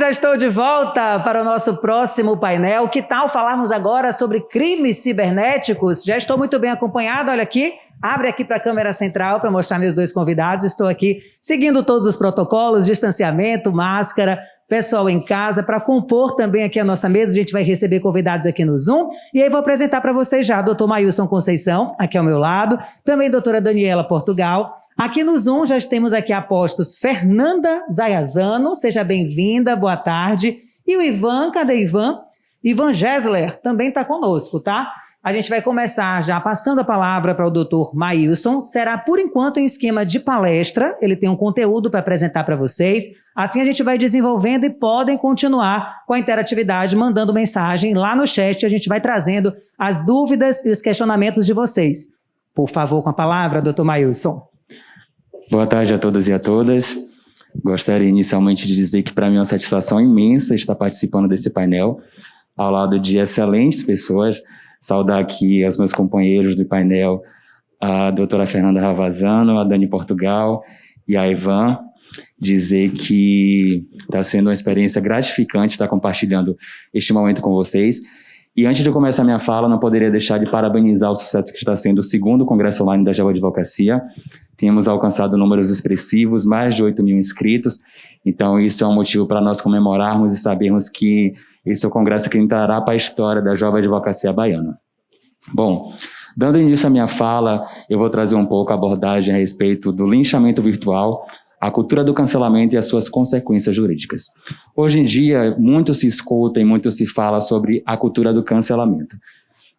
já estou de volta para o nosso próximo painel. Que tal falarmos agora sobre crimes cibernéticos? Já estou muito bem acompanhado, olha aqui. Abre aqui para a câmera central para mostrar meus dois convidados. Estou aqui seguindo todos os protocolos, distanciamento, máscara, pessoal em casa, para compor também aqui a nossa mesa. A gente vai receber convidados aqui no Zoom. E aí vou apresentar para vocês já o doutor Maílson Conceição, aqui ao meu lado. Também a doutora Daniela Portugal. Aqui no Zoom já temos aqui a postos Fernanda Zayazano, seja bem-vinda, boa tarde. E o Ivan, cadê Ivan? Ivan Gessler também está conosco, tá? A gente vai começar já passando a palavra para o doutor Maílson. Será, por enquanto, em esquema de palestra. Ele tem um conteúdo para apresentar para vocês. Assim a gente vai desenvolvendo e podem continuar com a interatividade, mandando mensagem lá no chat. A gente vai trazendo as dúvidas e os questionamentos de vocês. Por favor, com a palavra, doutor Maílson. Boa tarde a todos e a todas. Gostaria inicialmente de dizer que para mim é uma satisfação imensa estar participando desse painel, ao lado de excelentes pessoas. Saudar aqui os meus companheiros do painel, a doutora Fernanda Ravazano, a Dani Portugal e a Ivan. Dizer que está sendo uma experiência gratificante estar compartilhando este momento com vocês. E antes de começar minha fala, não poderia deixar de parabenizar o sucesso que está sendo o segundo Congresso Online da Geoadvocacia. Temos alcançado números expressivos, mais de 8 mil inscritos. Então, isso é um motivo para nós comemorarmos e sabermos que esse é o congresso que entrará para a história da Geoadvocacia baiana. Bom, dando início à minha fala, eu vou trazer um pouco a abordagem a respeito do linchamento virtual, a cultura do cancelamento e as suas consequências jurídicas. Hoje em dia, muito se escuta e muito se fala sobre a cultura do cancelamento.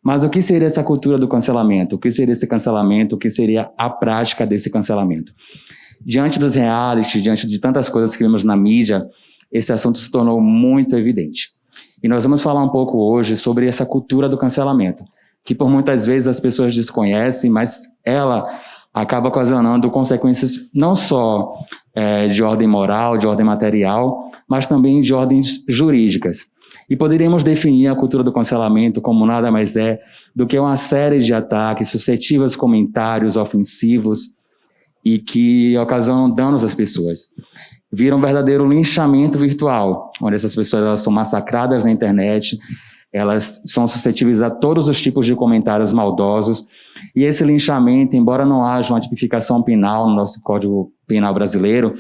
Mas o que seria essa cultura do cancelamento? O que seria esse cancelamento? O que seria a prática desse cancelamento? Diante dos reality, diante de tantas coisas que vemos na mídia, esse assunto se tornou muito evidente. E nós vamos falar um pouco hoje sobre essa cultura do cancelamento, que por muitas vezes as pessoas desconhecem, mas ela acaba ocasionando consequências não só de ordem moral, de ordem material, mas também de ordens jurídicas. E poderíamos definir a cultura do cancelamento como nada mais é do que uma série de ataques suscetíveis a comentários ofensivos e que ocasionam danos às pessoas. Vira um verdadeiro linchamento virtual, onde essas pessoas elas são massacradas na internet, elas são suscetíveis a todos os tipos de comentários maldosos, e esse linchamento, embora não haja uma tipificação penal no nosso Código Penal brasileiro,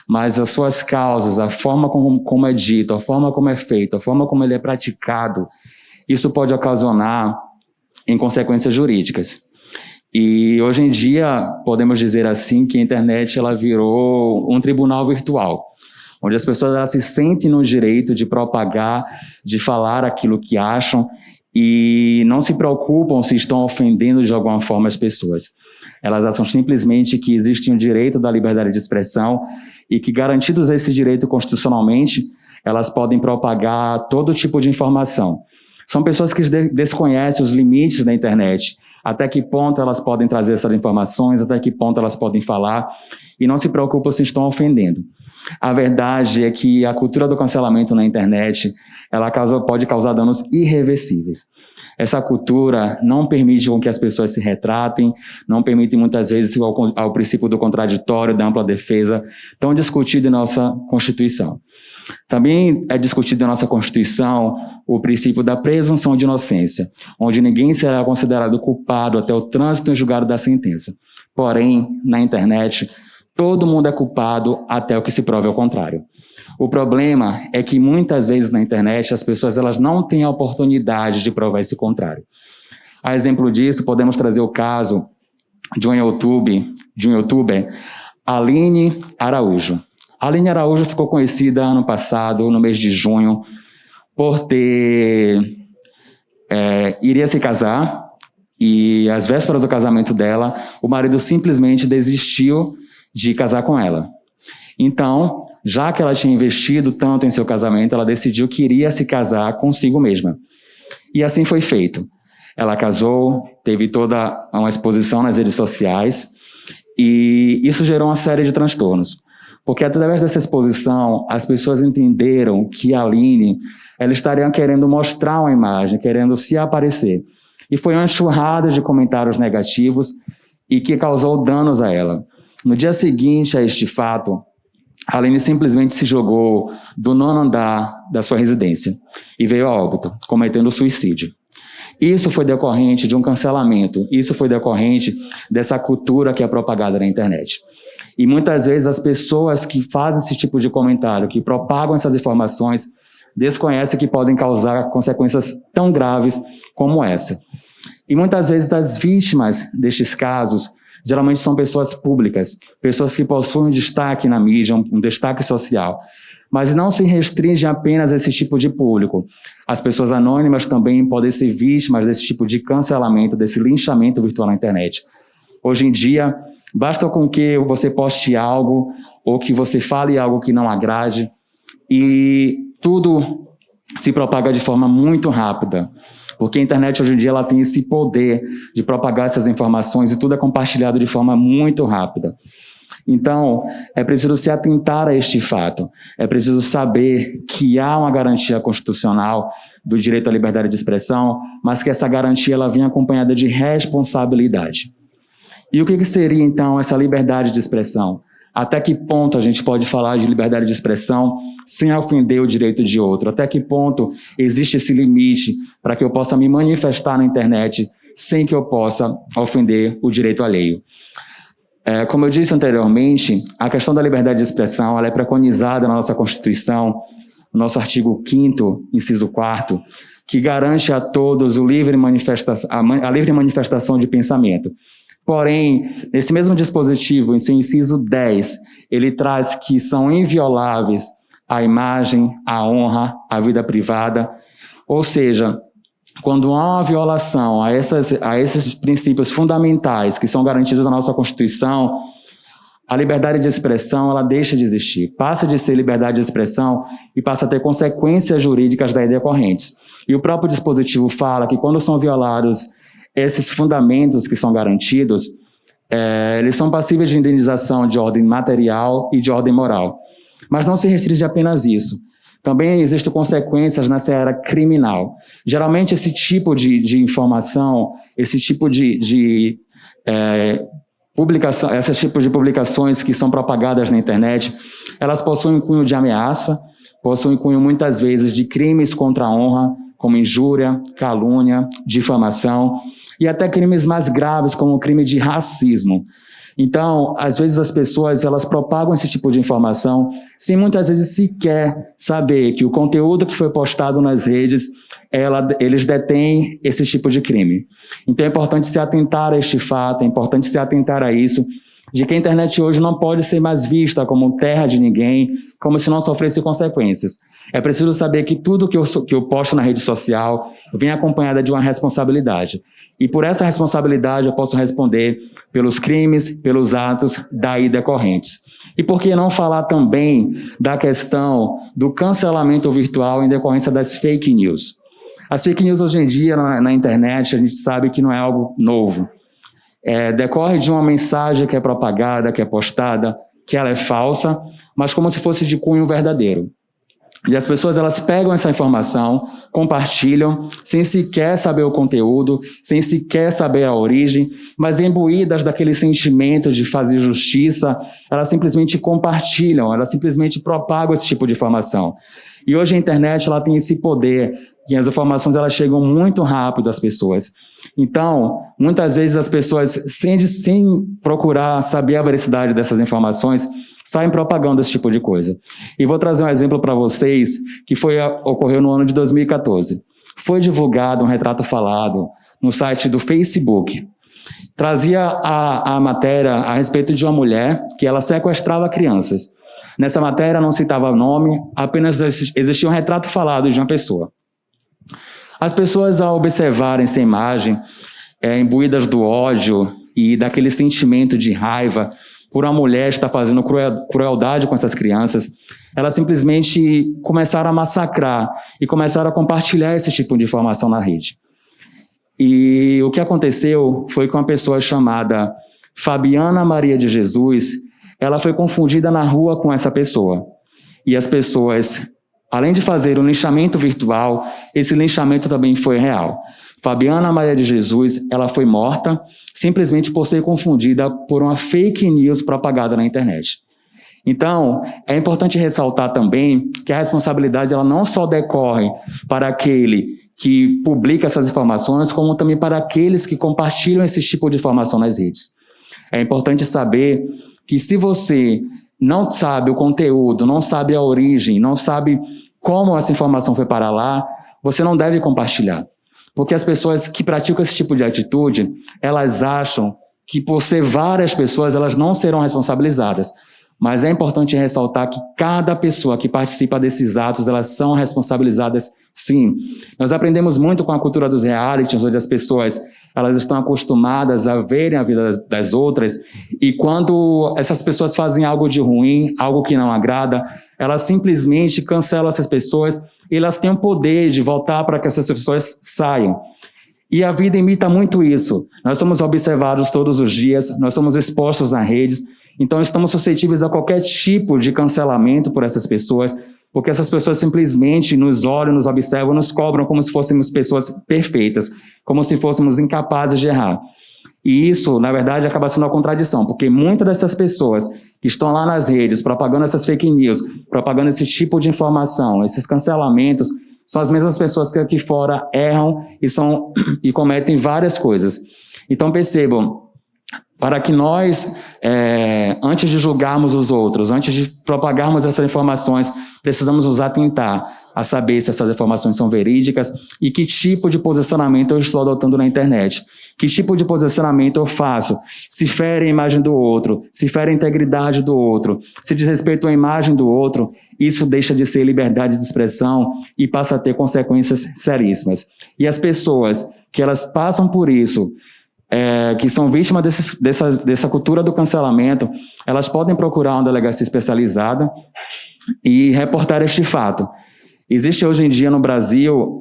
mas as suas causas, a forma como é dito, a forma como é feito, a forma como ele é praticado, isso pode ocasionar em consequências jurídicas. E hoje em dia, podemos dizer assim que a internet ela virou um tribunal virtual, onde as pessoas elas se sentem no direito de propagar, de falar aquilo que acham e não se preocupam se estão ofendendo de alguma forma as pessoas. Elas acham simplesmente que existe um direito da liberdade de expressão e que, garantidos esse direito constitucionalmente, elas podem propagar todo tipo de informação. São pessoas que desconhecem os limites da internet, até que ponto elas podem trazer essas informações, até que ponto elas podem falar, e não se preocupam se estão ofendendo. A verdade é que a cultura do cancelamento na internet, ela pode causar danos irreversíveis. Essa cultura não permite com que as pessoas se retratem, não permite muitas vezes ao princípio do contraditório, da ampla defesa, tão discutido em nossa Constituição. Também é discutido em nossa Constituição o princípio da presunção de inocência, onde ninguém será considerado culpado até o trânsito em julgado da sentença. Porém, na internet, todo mundo é culpado até o que se prove ao contrário. O problema é que muitas vezes na internet as pessoas elas não têm a oportunidade de provar esse contrário. A exemplo disso, podemos trazer o caso de um youtuber, Aline Araújo. Aline Araújo ficou conhecida ano passado, no mês de junho, por iria se casar e às vésperas do casamento dela, o marido simplesmente desistiu de casar com ela. Então, já que ela tinha investido tanto em seu casamento, ela decidiu que iria se casar consigo mesma. E assim foi feito. Ela casou, teve toda uma exposição nas redes sociais, e isso gerou uma série de transtornos. Porque através dessa exposição, as pessoas entenderam que a Aline, ela estaria querendo mostrar uma imagem, querendo se aparecer. E foi uma enxurrada de comentários negativos e que causou danos a ela. No dia seguinte a este fato, a Aline simplesmente se jogou do 9º andar da sua residência e veio a óbito, cometendo suicídio. Isso foi decorrente de um cancelamento, isso foi decorrente dessa cultura que é propagada na internet. E muitas vezes as pessoas que fazem esse tipo de comentário, que propagam essas informações, desconhecem que podem causar consequências tão graves como essa. E muitas vezes as vítimas destes casos geralmente são pessoas públicas, pessoas que possuem um destaque na mídia, um destaque social. Mas não se restringe apenas a esse tipo de público. As pessoas anônimas também podem ser vítimas desse tipo de cancelamento, desse linchamento virtual na internet. Hoje em dia, basta com que você poste algo ou que você fale algo que não agrade e tudo se propaga de forma muito rápida. Porque a internet hoje em dia ela tem esse poder de propagar essas informações e tudo é compartilhado de forma muito rápida. Então, é preciso se atentar a este fato. É preciso saber que há uma garantia constitucional do direito à liberdade de expressão, mas que essa garantia ela vem acompanhada de responsabilidade. E o que seria, então, essa liberdade de expressão? Até que ponto a gente pode falar de liberdade de expressão sem ofender o direito de outro? Até que ponto existe esse limite para que eu possa me manifestar na internet sem que eu possa ofender o direito alheio? Como eu disse anteriormente, a questão da liberdade de expressão ela é preconizada na nossa Constituição, no nosso artigo 5º, inciso 4º, que garante a todos a livre manifestação de pensamento. Porém, nesse mesmo dispositivo, em seu inciso 10, ele traz que são invioláveis a imagem, a honra, a vida privada. Ou seja, quando há uma violação a esses princípios fundamentais que são garantidos na nossa Constituição, a liberdade de expressão ela deixa de existir, passa de ser liberdade de expressão e passa a ter consequências jurídicas daí decorrentes. E o próprio dispositivo fala que quando são violados esses fundamentos que são garantidos, eles são passíveis de indenização de ordem material e de ordem moral. Mas não se restringe apenas isso. Também existem consequências na seara criminal. Geralmente esse tipo de informação, esse tipo de publicação, esses tipos de publicações que são propagadas na internet, elas possuem cunho de ameaça, possuem cunho muitas vezes de crimes contra a honra, como injúria, calúnia, difamação, e até crimes mais graves, como o crime de racismo. Então, às vezes as pessoas elas propagam esse tipo de informação sem muitas vezes sequer saber que o conteúdo que foi postado nas redes, eles detêm esse tipo de crime. Então é importante se atentar a este fato, é importante se atentar a isso, de que a internet hoje não pode ser mais vista como terra de ninguém, como se não sofresse consequências. É preciso saber que tudo que eu posto na rede social vem acompanhada de uma responsabilidade. E por essa responsabilidade eu posso responder pelos crimes, pelos atos daí decorrentes. E por que não falar também da questão do cancelamento virtual em decorrência das fake news? As fake news hoje em dia na internet a gente sabe que não é algo novo. Decorre de uma mensagem que é propagada, que é postada, que ela é falsa, mas como se fosse de cunho verdadeiro. E as pessoas elas pegam essa informação, compartilham, sem sequer saber o conteúdo, sem sequer saber a origem, mas imbuídas daquele sentimento de fazer justiça, elas simplesmente compartilham, elas simplesmente propagam esse tipo de informação. E hoje a internet ela tem esse poder, e as informações elas chegam muito rápido às pessoas. Então, muitas vezes as pessoas, sem procurar saber a veracidade dessas informações, saem propagando esse tipo de coisa. E vou trazer um exemplo para vocês que ocorreu no ano de 2014. Foi divulgado um retrato falado no site do Facebook. Trazia a matéria a respeito de uma mulher que ela sequestrava crianças. Nessa matéria não citava nome, apenas existia um retrato falado de uma pessoa. As pessoas, ao observarem essa imagem, imbuídas do ódio e daquele sentimento de raiva por uma mulher estar fazendo crueldade com essas crianças, elas simplesmente começaram a massacrar e começaram a compartilhar esse tipo de informação na rede. E o que aconteceu foi que uma pessoa chamada Fabiana Maria de Jesus, ela foi confundida na rua com essa pessoa. E as pessoas, além de fazer um linchamento virtual, esse linchamento também foi real. Fabiana Maria de Jesus, ela foi morta simplesmente por ser confundida por uma fake news propagada na internet. Então, é importante ressaltar também que a responsabilidade ela não só decorre para aquele que publica essas informações, como também para aqueles que compartilham esse tipo de informação nas redes. É importante saber que se você não sabe o conteúdo, não sabe a origem, não sabe como essa informação foi para lá, você não deve compartilhar. Porque as pessoas que praticam esse tipo de atitude, elas acham que por ser várias pessoas, elas não serão responsabilizadas. Mas é importante ressaltar que cada pessoa que participa desses atos, elas são responsabilizadas sim. Nós aprendemos muito com a cultura dos realities, onde as pessoas elas estão acostumadas a verem a vida das outras, e quando essas pessoas fazem algo de ruim, algo que não agrada, elas simplesmente cancelam essas pessoas e elas têm o poder de voltar para que essas pessoas saiam. E a vida imita muito isso. Nós somos observados todos os dias, nós somos expostos nas redes, então estamos suscetíveis a qualquer tipo de cancelamento por essas pessoas, porque essas pessoas simplesmente nos olham, nos observam, nos cobram como se fôssemos pessoas perfeitas, como se fôssemos incapazes de errar. E isso, na verdade, acaba sendo uma contradição, porque muitas dessas pessoas que estão lá nas redes propagando essas fake news, propagando esse tipo de informação, esses cancelamentos, são as mesmas pessoas que aqui fora erram e cometem várias coisas. Então percebam, para que nós, antes de julgarmos os outros, antes de propagarmos essas informações, precisamos nos atentar a saber se essas informações são verídicas e que tipo de posicionamento eu estou adotando na internet. Que tipo de posicionamento eu faço? Se fere a imagem do outro, se fere a integridade do outro, se desrespeita a imagem do outro, isso deixa de ser liberdade de expressão e passa a ter consequências seríssimas. E as pessoas que elas passam por isso, que são vítimas dessa cultura do cancelamento, elas podem procurar uma delegacia especializada e reportar este fato. Existe hoje em dia no Brasil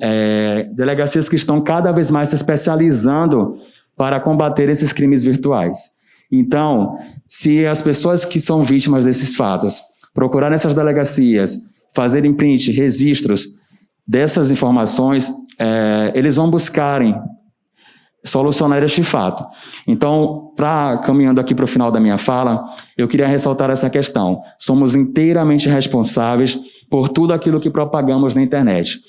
delegacias que estão cada vez mais se especializando para combater esses crimes virtuais. Então, se as pessoas que são vítimas desses fatos procurarem essas delegacias, fazerem print, registros dessas informações, eles vão buscarem solucionar este fato. Então, caminhando aqui para o final da minha fala, eu queria ressaltar essa questão. Somos inteiramente responsáveis por tudo aquilo que propagamos na internet.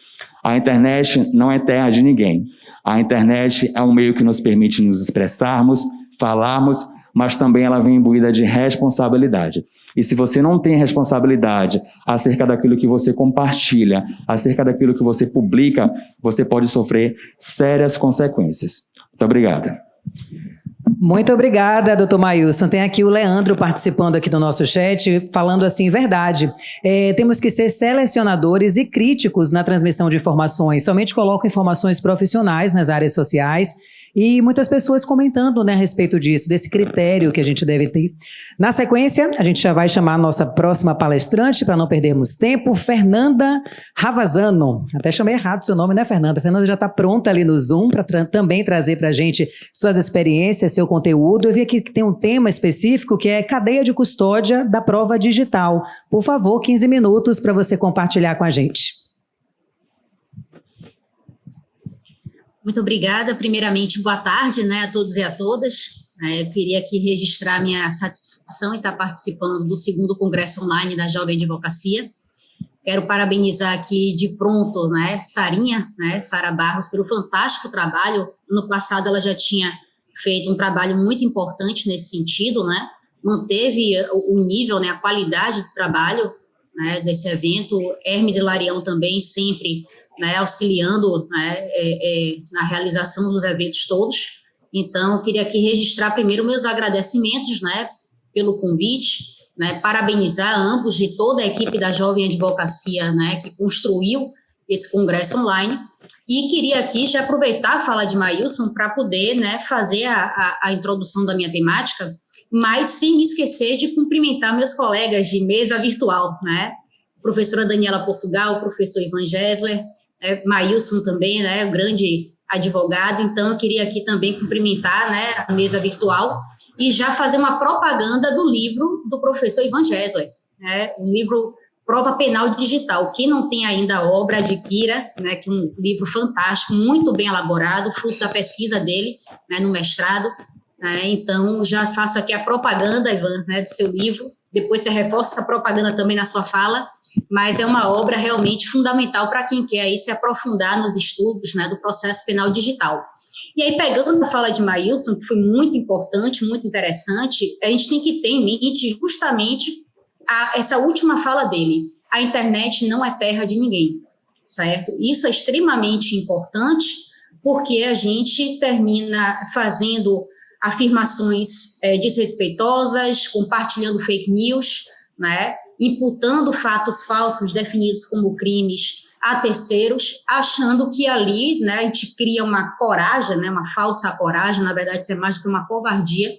A internet não é terra de ninguém. A internet é um meio que nos permite nos expressarmos, falarmos, mas também ela vem imbuída de responsabilidade. E se você não tem responsabilidade acerca daquilo que você compartilha, acerca daquilo que você publica, você pode sofrer sérias consequências. Muito obrigado. Muito obrigada, doutor Maílson. Tem aqui o Leandro participando aqui do nosso chat, falando assim, verdade, temos que ser selecionadores e críticos na transmissão de informações, somente colocam informações profissionais nas áreas sociais, e muitas pessoas comentando, né, a respeito disso, desse critério que a gente deve ter. Na sequência, a gente já vai chamar a nossa próxima palestrante, para não perdermos tempo, Fernanda Ravazano. Até chamei errado o seu nome, né, Fernanda? A Fernanda já está pronta ali no Zoom para também trazer para a gente suas experiências, seu conteúdo. Eu vi aqui que tem um tema específico que é cadeia de custódia da prova digital. Por favor, 15 minutos para você compartilhar com a gente. Muito obrigada. Primeiramente, boa tarde, né, a todos e a todas. Eu queria aqui registrar minha satisfação em estar participando do 2º Congresso Online da Jovem Advocacia. Quero parabenizar aqui de pronto, né, Sarinha, né, Sara Barros, pelo fantástico trabalho. No passado ela já tinha feito um trabalho muito importante nesse sentido, né, manteve o nível, né, a qualidade do trabalho, né, desse evento. Hermes e Larião também sempre, né, auxiliando, né, na realização dos eventos todos. Então, eu queria aqui registrar primeiro meus agradecimentos, né, pelo convite, né, parabenizar ambos de toda a equipe da Jovem Advocacia, né, que construiu esse congresso online, e queria aqui já aproveitar a fala de Maílson para poder, né, fazer a introdução da minha temática, mas sem me esquecer de cumprimentar meus colegas de mesa virtual, né, professora Daniela Portugal, professor Ivan Gessler, Maílson também, né, o grande advogado. Então eu queria aqui também cumprimentar, né, a mesa virtual e já fazer uma propaganda do livro do professor Ivan Gessler, né, o livro Prova Penal Digital. Quem não tem ainda a obra, adquira, né, que é um livro fantástico, muito bem elaborado, fruto da pesquisa dele, né, no mestrado, né. Então já faço aqui a propaganda, Ivan, né, do seu livro, depois você reforça a propaganda também na sua fala, mas é uma obra realmente fundamental para quem quer aí se aprofundar nos estudos, né, do processo penal digital. E aí, pegando a fala de Maílson, que foi muito importante, muito interessante, a gente tem que ter em mente justamente essa última fala dele. A internet não é terra de ninguém, certo? Isso é extremamente importante, porque a gente termina fazendo afirmações desrespeitosas, compartilhando fake news, né? Imputando fatos falsos definidos como crimes a terceiros, achando que ali, né, a gente cria uma coragem, né, uma falsa coragem, na verdade isso é mais do que uma covardia,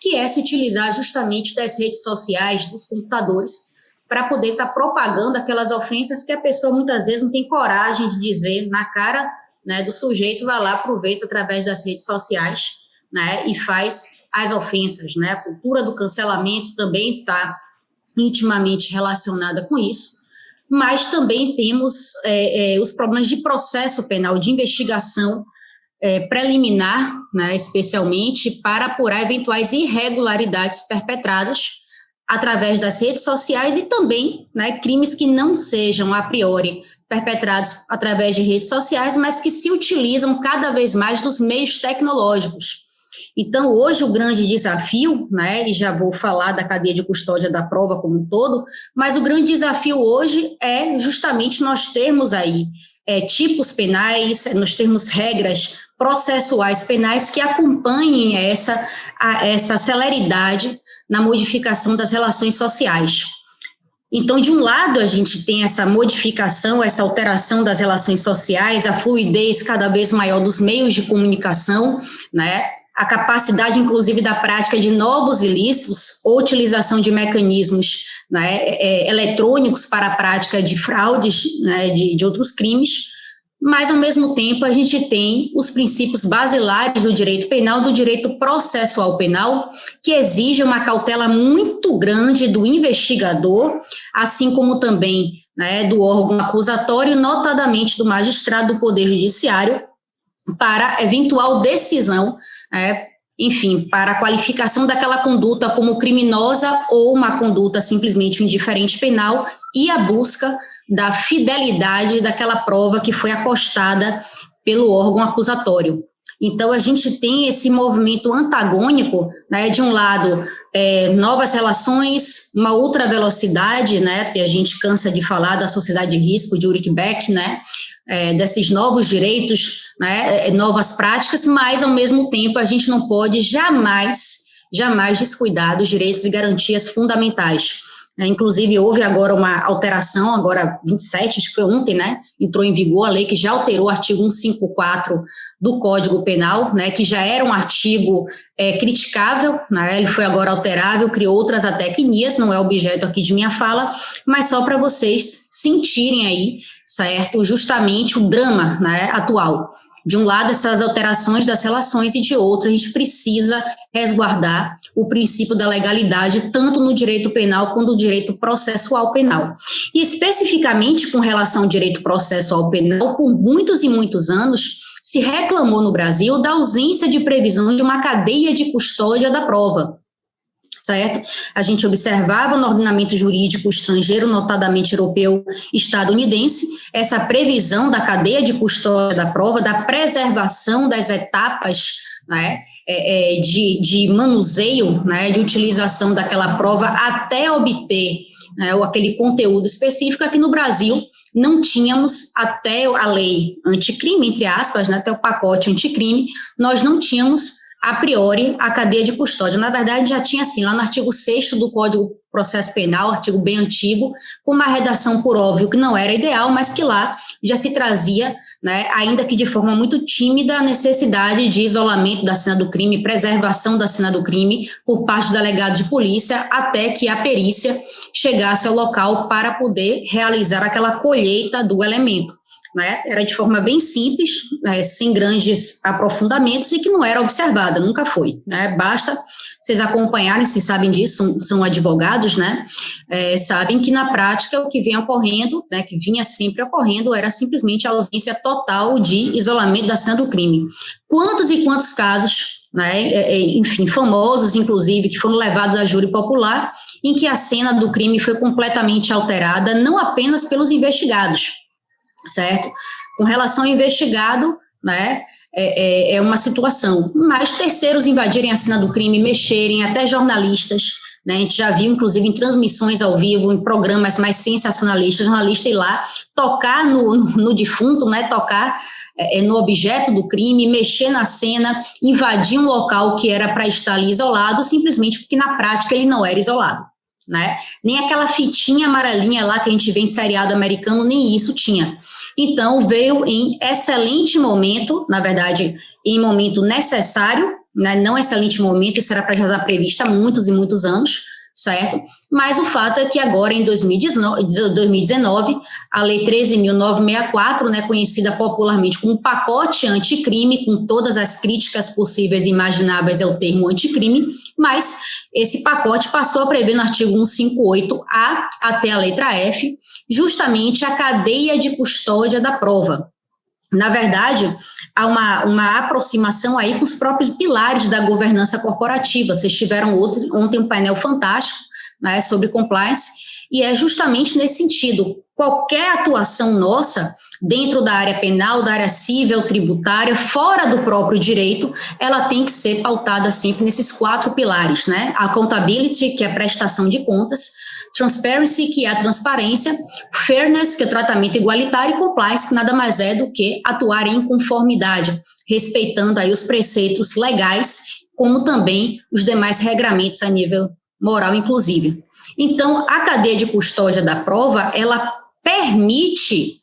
que é se utilizar justamente das redes sociais, dos computadores, para poder estar propagando aquelas ofensas que a pessoa muitas vezes não tem coragem de dizer na cara, né, do sujeito, vai lá, aproveita através das redes sociais, né, e faz as ofensas, né? A cultura do cancelamento também está intimamente relacionada com isso, mas também temos os problemas de processo penal, de investigação preliminar, né, especialmente para apurar eventuais irregularidades perpetradas através das redes sociais e também, né, crimes que não sejam a priori perpetrados através de redes sociais, mas que se utilizam cada vez mais dos meios tecnológicos. Então, hoje o grande desafio, né, e já vou falar da cadeia de custódia da prova como um todo, mas o grande desafio hoje é justamente nós termos aí tipos penais, nós termos regras processuais penais que acompanhem essa celeridade na modificação das relações sociais. Então, de um lado, a gente tem essa modificação, essa alteração das relações sociais, a fluidez cada vez maior dos meios de comunicação, né, a capacidade, inclusive, da prática de novos ilícitos ou utilização de mecanismos, né, eletrônicos para a prática de fraudes, né, de outros crimes, mas, ao mesmo tempo, a gente tem os princípios basilares do direito penal, do direito processual penal, que exige uma cautela muito grande do investigador, assim como também, né, do órgão acusatório, notadamente do magistrado do Poder Judiciário, para eventual decisão, enfim, para a qualificação daquela conduta como criminosa ou uma conduta simplesmente indiferente penal e a busca da fidelidade daquela prova que foi acostada pelo órgão acusatório. Então, a gente tem esse movimento antagônico, né, de um lado, novas relações, uma ultra velocidade, né, a gente cansa de falar da sociedade de risco de Ulrich Beck, né, desses novos direitos, né, novas práticas, mas, ao mesmo tempo, a gente não pode jamais descuidar dos direitos e garantias fundamentais. Inclusive, houve agora uma alteração, agora 27, acho que foi ontem, né, entrou em vigor a lei que já alterou o artigo 154 do Código Penal, né, que já era um artigo criticável, né, ele foi agora alterável, criou outras tecnias, não é objeto aqui de minha fala, mas só para vocês sentirem aí, certo, justamente o drama, né, atual. De um lado, essas alterações das relações, e de outro, a gente precisa resguardar o princípio da legalidade, tanto no direito penal quanto no direito processual penal. E, especificamente, com relação ao direito processual penal, por muitos e muitos anos, se reclamou no Brasil da ausência de previsão de uma cadeia de custódia da prova. Certo? A gente observava no ordenamento jurídico estrangeiro, notadamente europeu e estadunidense, essa previsão da cadeia de custódia da prova, da preservação das etapas, né, de manuseio, né, de utilização daquela prova até obter, né, aquele conteúdo específico. Aqui no Brasil não tínhamos, até a lei anticrime, entre aspas, né, até o pacote anticrime, nós não tínhamos a priori, a cadeia de custódia. Na verdade, já tinha, assim, lá no artigo 6º do Código de Processo Penal, artigo bem antigo, com uma redação, por óbvio, que não era ideal, mas que lá já se trazia, né, ainda que de forma muito tímida, a necessidade de isolamento da cena do crime, preservação da cena do crime por parte do delegado de polícia, até que a perícia chegasse ao local para poder realizar aquela colheita do elemento. Né, era de forma bem simples, né, sem grandes aprofundamentos e que não era observada, nunca foi. Né, basta vocês acompanharem, vocês sabem disso, são advogados, né, sabem que na prática o que vem ocorrendo, né, que vinha sempre ocorrendo, era simplesmente a ausência total de isolamento da cena do crime. Quantos e quantos casos né, enfim, famosos, inclusive, que foram levados a júri popular, em que a cena do crime foi completamente alterada, não apenas pelos investigados, certo? Com relação ao investigado, né, é uma situação, mas terceiros invadirem a cena do crime, mexerem, até jornalistas, né, a gente já viu, inclusive, em transmissões ao vivo, em programas mais sensacionalistas, jornalista ir lá, tocar no defunto, né, tocar no objeto do crime, mexer na cena, invadir um local que era para estar ali isolado, simplesmente porque, na prática, ele não era isolado, né? Nem aquela fitinha amarelinha lá que a gente vê em seriado americano, nem isso tinha. Então, veio em excelente momento, na verdade, em momento necessário, né? Não excelente momento, isso era para já estar previsto há muitos e muitos anos, certo? Mas o fato é que agora, em 2019, a Lei 13.964, né, conhecida popularmente como pacote anticrime, com todas as críticas possíveis e imagináveis ao termo anticrime, mas esse pacote passou a prever no artigo 158A até a letra F, justamente a cadeia de custódia da prova. Na verdade, há uma aproximação aí com os próprios pilares da governança corporativa. Vocês tiveram ontem um painel fantástico, né, sobre compliance, e é justamente nesse sentido. Qualquer atuação nossa, dentro da área penal, da área civil, tributária, fora do próprio direito, ela tem que ser pautada sempre nesses 4 pilares, né? Accountability, que é a prestação de contas, transparency, que é a transparência, fairness, que é o tratamento igualitário, e compliance, que nada mais é do que atuar em conformidade, respeitando aí os preceitos legais, como também os demais regramentos a nível moral, inclusive. Então, a cadeia de custódia da prova, ela permite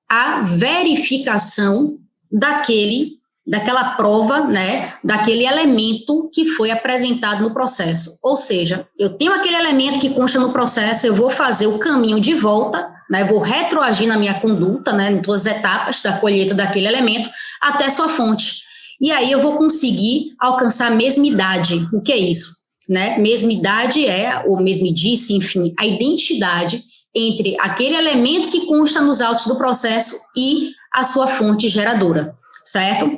a verificação daquela prova, né, daquele elemento que foi apresentado no processo. Ou seja, eu tenho aquele elemento que consta no processo, eu vou fazer o caminho de volta, né, vou retroagir na minha conduta, né, em todas as etapas da colheita daquele elemento, até sua fonte. E aí eu vou conseguir alcançar a mesmidade. O que é isso? Né? Mesmidade ou mesmidice, enfim, a identidade entre aquele elemento que consta nos autos do processo e a sua fonte geradora, certo?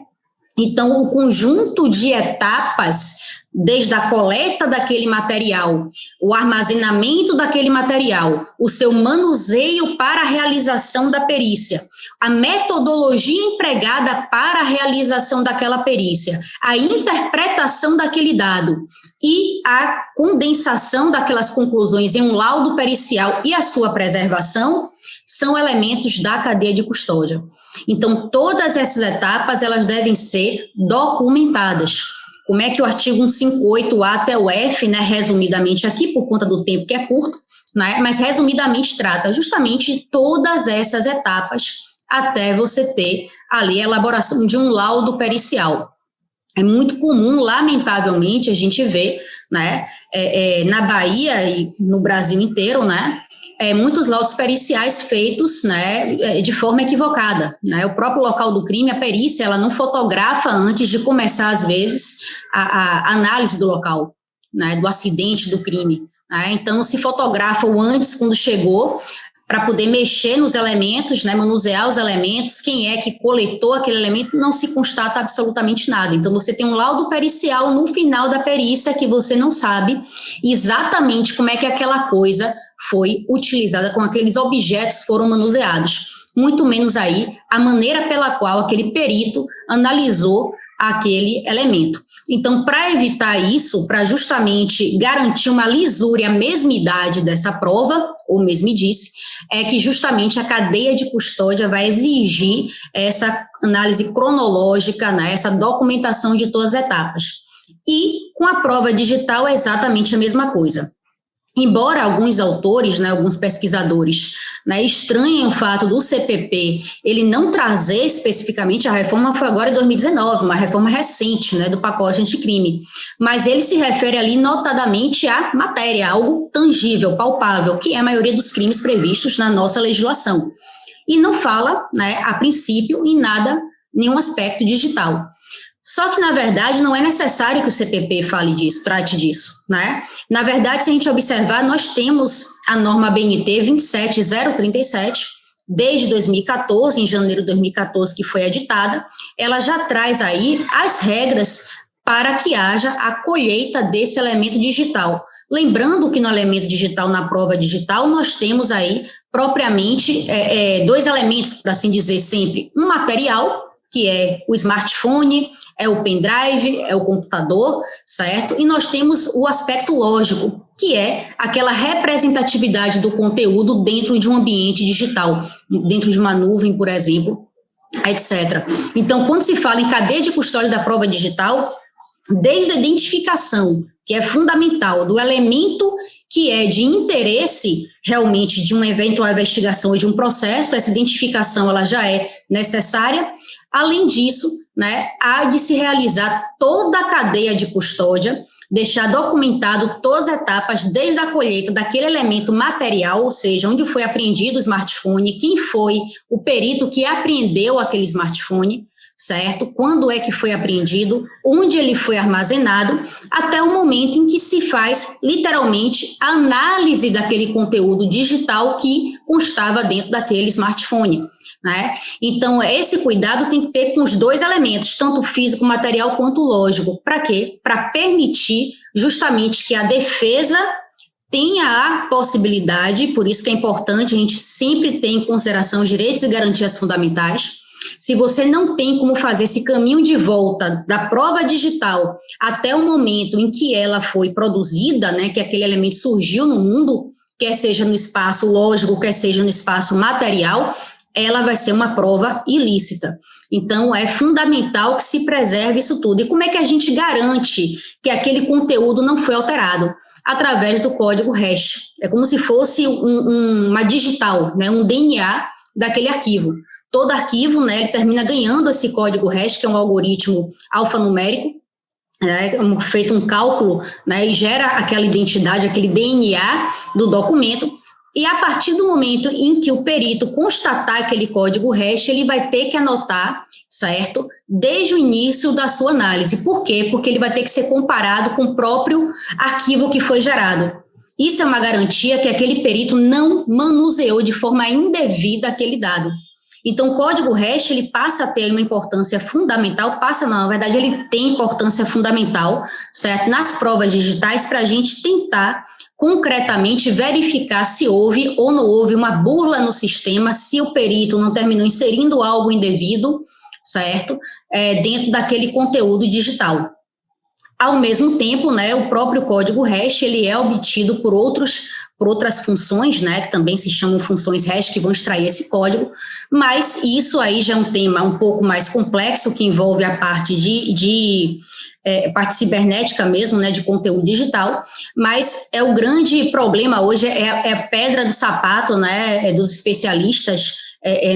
Então, o conjunto de etapas, desde a coleta daquele material, o armazenamento daquele material, o seu manuseio para a realização da perícia, a metodologia empregada para a realização daquela perícia, a interpretação daquele dado e a condensação daquelas conclusões em um laudo pericial e a sua preservação são elementos da cadeia de custódia. Então, todas essas etapas, elas devem ser documentadas. Como é que o artigo 158A até o F, né, resumidamente aqui, por conta do tempo que é curto, né, mas resumidamente trata justamente de todas essas etapas até você ter ali a elaboração de um laudo pericial. É muito comum, lamentavelmente, a gente ver, né, na Bahia e no Brasil inteiro, né, muitos laudos periciais feitos, né, de forma equivocada, né? O próprio local do crime, a perícia, ela não fotografa antes de começar, às vezes, a análise do local, né, do acidente do crime, né? Então, se fotografa o antes, quando chegou, para poder mexer nos elementos, né, manusear os elementos, quem é que coletou aquele elemento, não se constata absolutamente nada. Então, você tem um laudo pericial no final da perícia que você não sabe exatamente como é que aquela coisa foi utilizada, com aqueles objetos foram manuseados. Muito menos aí a maneira pela qual aquele perito analisou aquele elemento. Então, para evitar isso, para justamente garantir uma lisura e a mesmidade dessa prova, ou mesmidice, é que justamente a cadeia de custódia vai exigir essa análise cronológica, né, essa documentação de todas as etapas. E com a prova digital é exatamente a mesma coisa. Embora alguns autores, né, alguns pesquisadores, né, estranhem o fato do CPP ele não trazer especificamente, a reforma foi agora em 2019, uma reforma recente, né, do pacote anticrime, mas ele se refere ali notadamente à matéria, algo tangível, palpável, que é a maioria dos crimes previstos na nossa legislação. E não fala, né, a princípio, em nada, nenhum aspecto digital. Só que, na verdade, não é necessário que o CPP fale disso, trate disso, né? Na verdade, se a gente observar, nós temos a norma BNT 27037, desde 2014, em janeiro de 2014, que foi editada, ela já traz aí as regras para que haja a colheita desse elemento digital. Lembrando que no elemento digital, na prova digital, nós temos aí propriamente dois elementos, por assim dizer, sempre. Um material, que é o smartphone, é o pendrive, é o computador, certo? E nós temos o aspecto lógico, que é aquela representatividade do conteúdo dentro de um ambiente digital, dentro de uma nuvem, por exemplo, etc. Então, quando se fala em cadeia de custódia da prova digital, desde a identificação, que é fundamental, do elemento que é de interesse realmente de uma eventual investigação ou de um processo, essa identificação ela já é necessária. Além disso, né, há de se realizar toda a cadeia de custódia, deixar documentado todas as etapas, desde a colheita daquele elemento material, ou seja, onde foi apreendido o smartphone, quem foi o perito que apreendeu aquele smartphone, certo? Quando é que foi apreendido, onde ele foi armazenado, até o momento em que se faz, literalmente, a análise daquele conteúdo digital que constava dentro daquele smartphone, né? Então, esse cuidado tem que ter com os dois elementos, tanto físico, material, quanto lógico. Para quê? Para permitir justamente que a defesa tenha a possibilidade, por isso que é importante a gente sempre ter em consideração os direitos e garantias fundamentais. Se você não tem como fazer esse caminho de volta da prova digital até o momento em que ela foi produzida, né, que aquele elemento surgiu no mundo, quer seja no espaço lógico, quer seja no espaço material, ela vai ser uma prova ilícita. Então, é fundamental que se preserve isso tudo. E como é que a gente garante que aquele conteúdo não foi alterado? Através do código hash. É como se fosse uma digital, né, um DNA daquele arquivo. Todo arquivo, né, ele termina ganhando esse código hash, que é um algoritmo alfanumérico, feito um cálculo, né, e gera aquela identidade, aquele DNA do documento. E a partir do momento em que o perito constatar aquele código hash, ele vai ter que anotar, certo? Desde o início da sua análise. Por quê? Porque ele vai ter que ser comparado com o próprio arquivo que foi gerado. Isso é uma garantia que aquele perito não manuseou de forma indevida aquele dado. Então, o código hash, ele passa a ter uma importância fundamental, na verdade, ele tem importância fundamental, certo? Nas provas digitais, para a gente tentar concretamente verificar se houve ou não houve uma burla no sistema, se o perito não terminou inserindo algo indevido, certo? Dentro daquele conteúdo digital. Ao mesmo tempo, né, o próprio código hash, ele é obtido por outras funções, né, que também se chamam funções hash, que vão extrair esse código, mas isso aí já é um tema um pouco mais complexo, que envolve a parte parte cibernética mesmo, né, de conteúdo digital, mas o grande problema hoje é a pedra do sapato, né, dos especialistas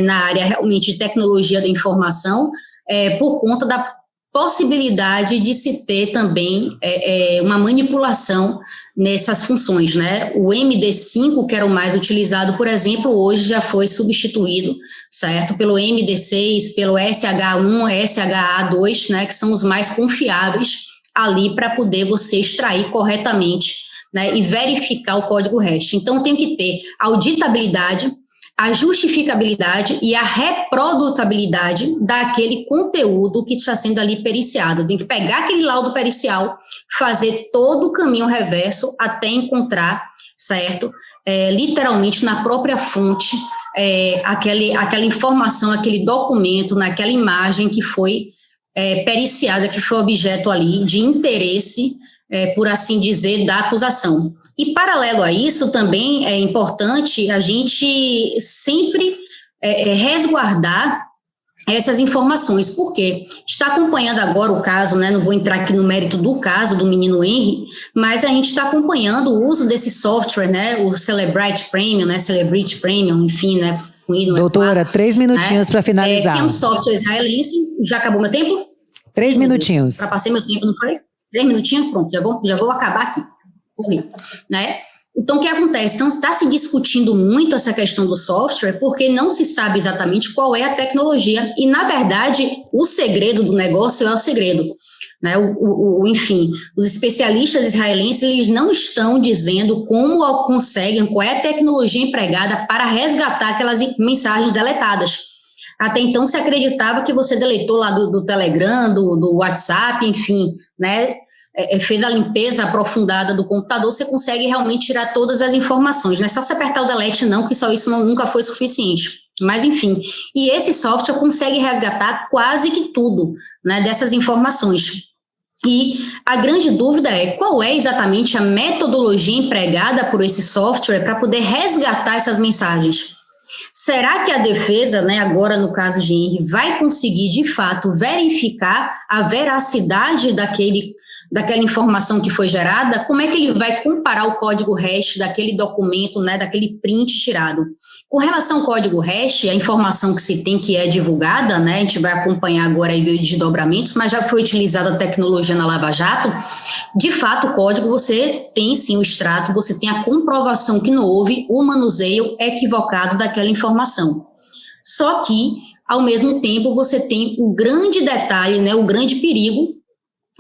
na área realmente de tecnologia da informação, por conta da possibilidade de se ter também uma manipulação nessas funções, né? O MD5, que era o mais utilizado, por exemplo, hoje já foi substituído, certo? Pelo MD6, pelo SH1, SHA2, né? Que são os mais confiáveis ali para poder você extrair corretamente, né? E verificar o código hash. Então, tem que ter auditabilidade, a justificabilidade e a reprodutabilidade daquele conteúdo que está sendo ali periciado. Tem que pegar aquele laudo pericial, fazer todo o caminho reverso até encontrar, certo? Literalmente na própria fonte, aquela informação, aquele documento, naquela imagem que foi periciada, que foi objeto ali de interesse, por assim dizer, da acusação. E, paralelo a isso, também é importante a gente sempre resguardar essas informações. Por quê? Está acompanhando agora o caso, né? Não vou entrar aqui no mérito do caso do menino Henry, mas a gente está acompanhando o uso desse software, né? O Celebrite Premium, né? Celebrite Premium, enfim, né? Doutora, 3 minutinhos, né, para finalizar. Que é um software israelense. Já acabou meu tempo? 3 minutinhos. Já passei meu tempo, não foi? 3 minutinhos? Pronto, já vou acabar aqui. Né? Então, o que acontece? Então, está se discutindo muito essa questão do software porque não se sabe exatamente qual é a tecnologia e, na verdade, o segredo do negócio é o segredo. Né? Enfim, os especialistas israelenses eles não estão dizendo como conseguem, qual é a tecnologia empregada para resgatar aquelas mensagens deletadas. Até então se acreditava que você deletou lá do Telegram, do WhatsApp, enfim, né? Fez a limpeza aprofundada do computador, você consegue realmente tirar todas as informações. Não é só você apertar o delete, não, que só isso nunca foi suficiente. Mas, enfim, e esse software consegue resgatar quase que tudo, né, dessas informações. E a grande dúvida é qual é exatamente a metodologia empregada por esse software para poder resgatar essas mensagens. Será que a defesa, né, agora no caso de Henry, vai conseguir de fato verificar a veracidade daquela informação que foi gerada? Como é que ele vai comparar o código hash daquele documento, né, daquele print tirado? Com relação ao código hash, a informação que se tem que é divulgada, né, a gente vai acompanhar agora aí os desdobramentos, mas já foi utilizada a tecnologia na Lava Jato. De fato, o código, você tem sim o extrato, você tem a comprovação que não houve o manuseio equivocado daquela informação. Só que, ao mesmo tempo, você tem o grande detalhe, né, o grande perigo,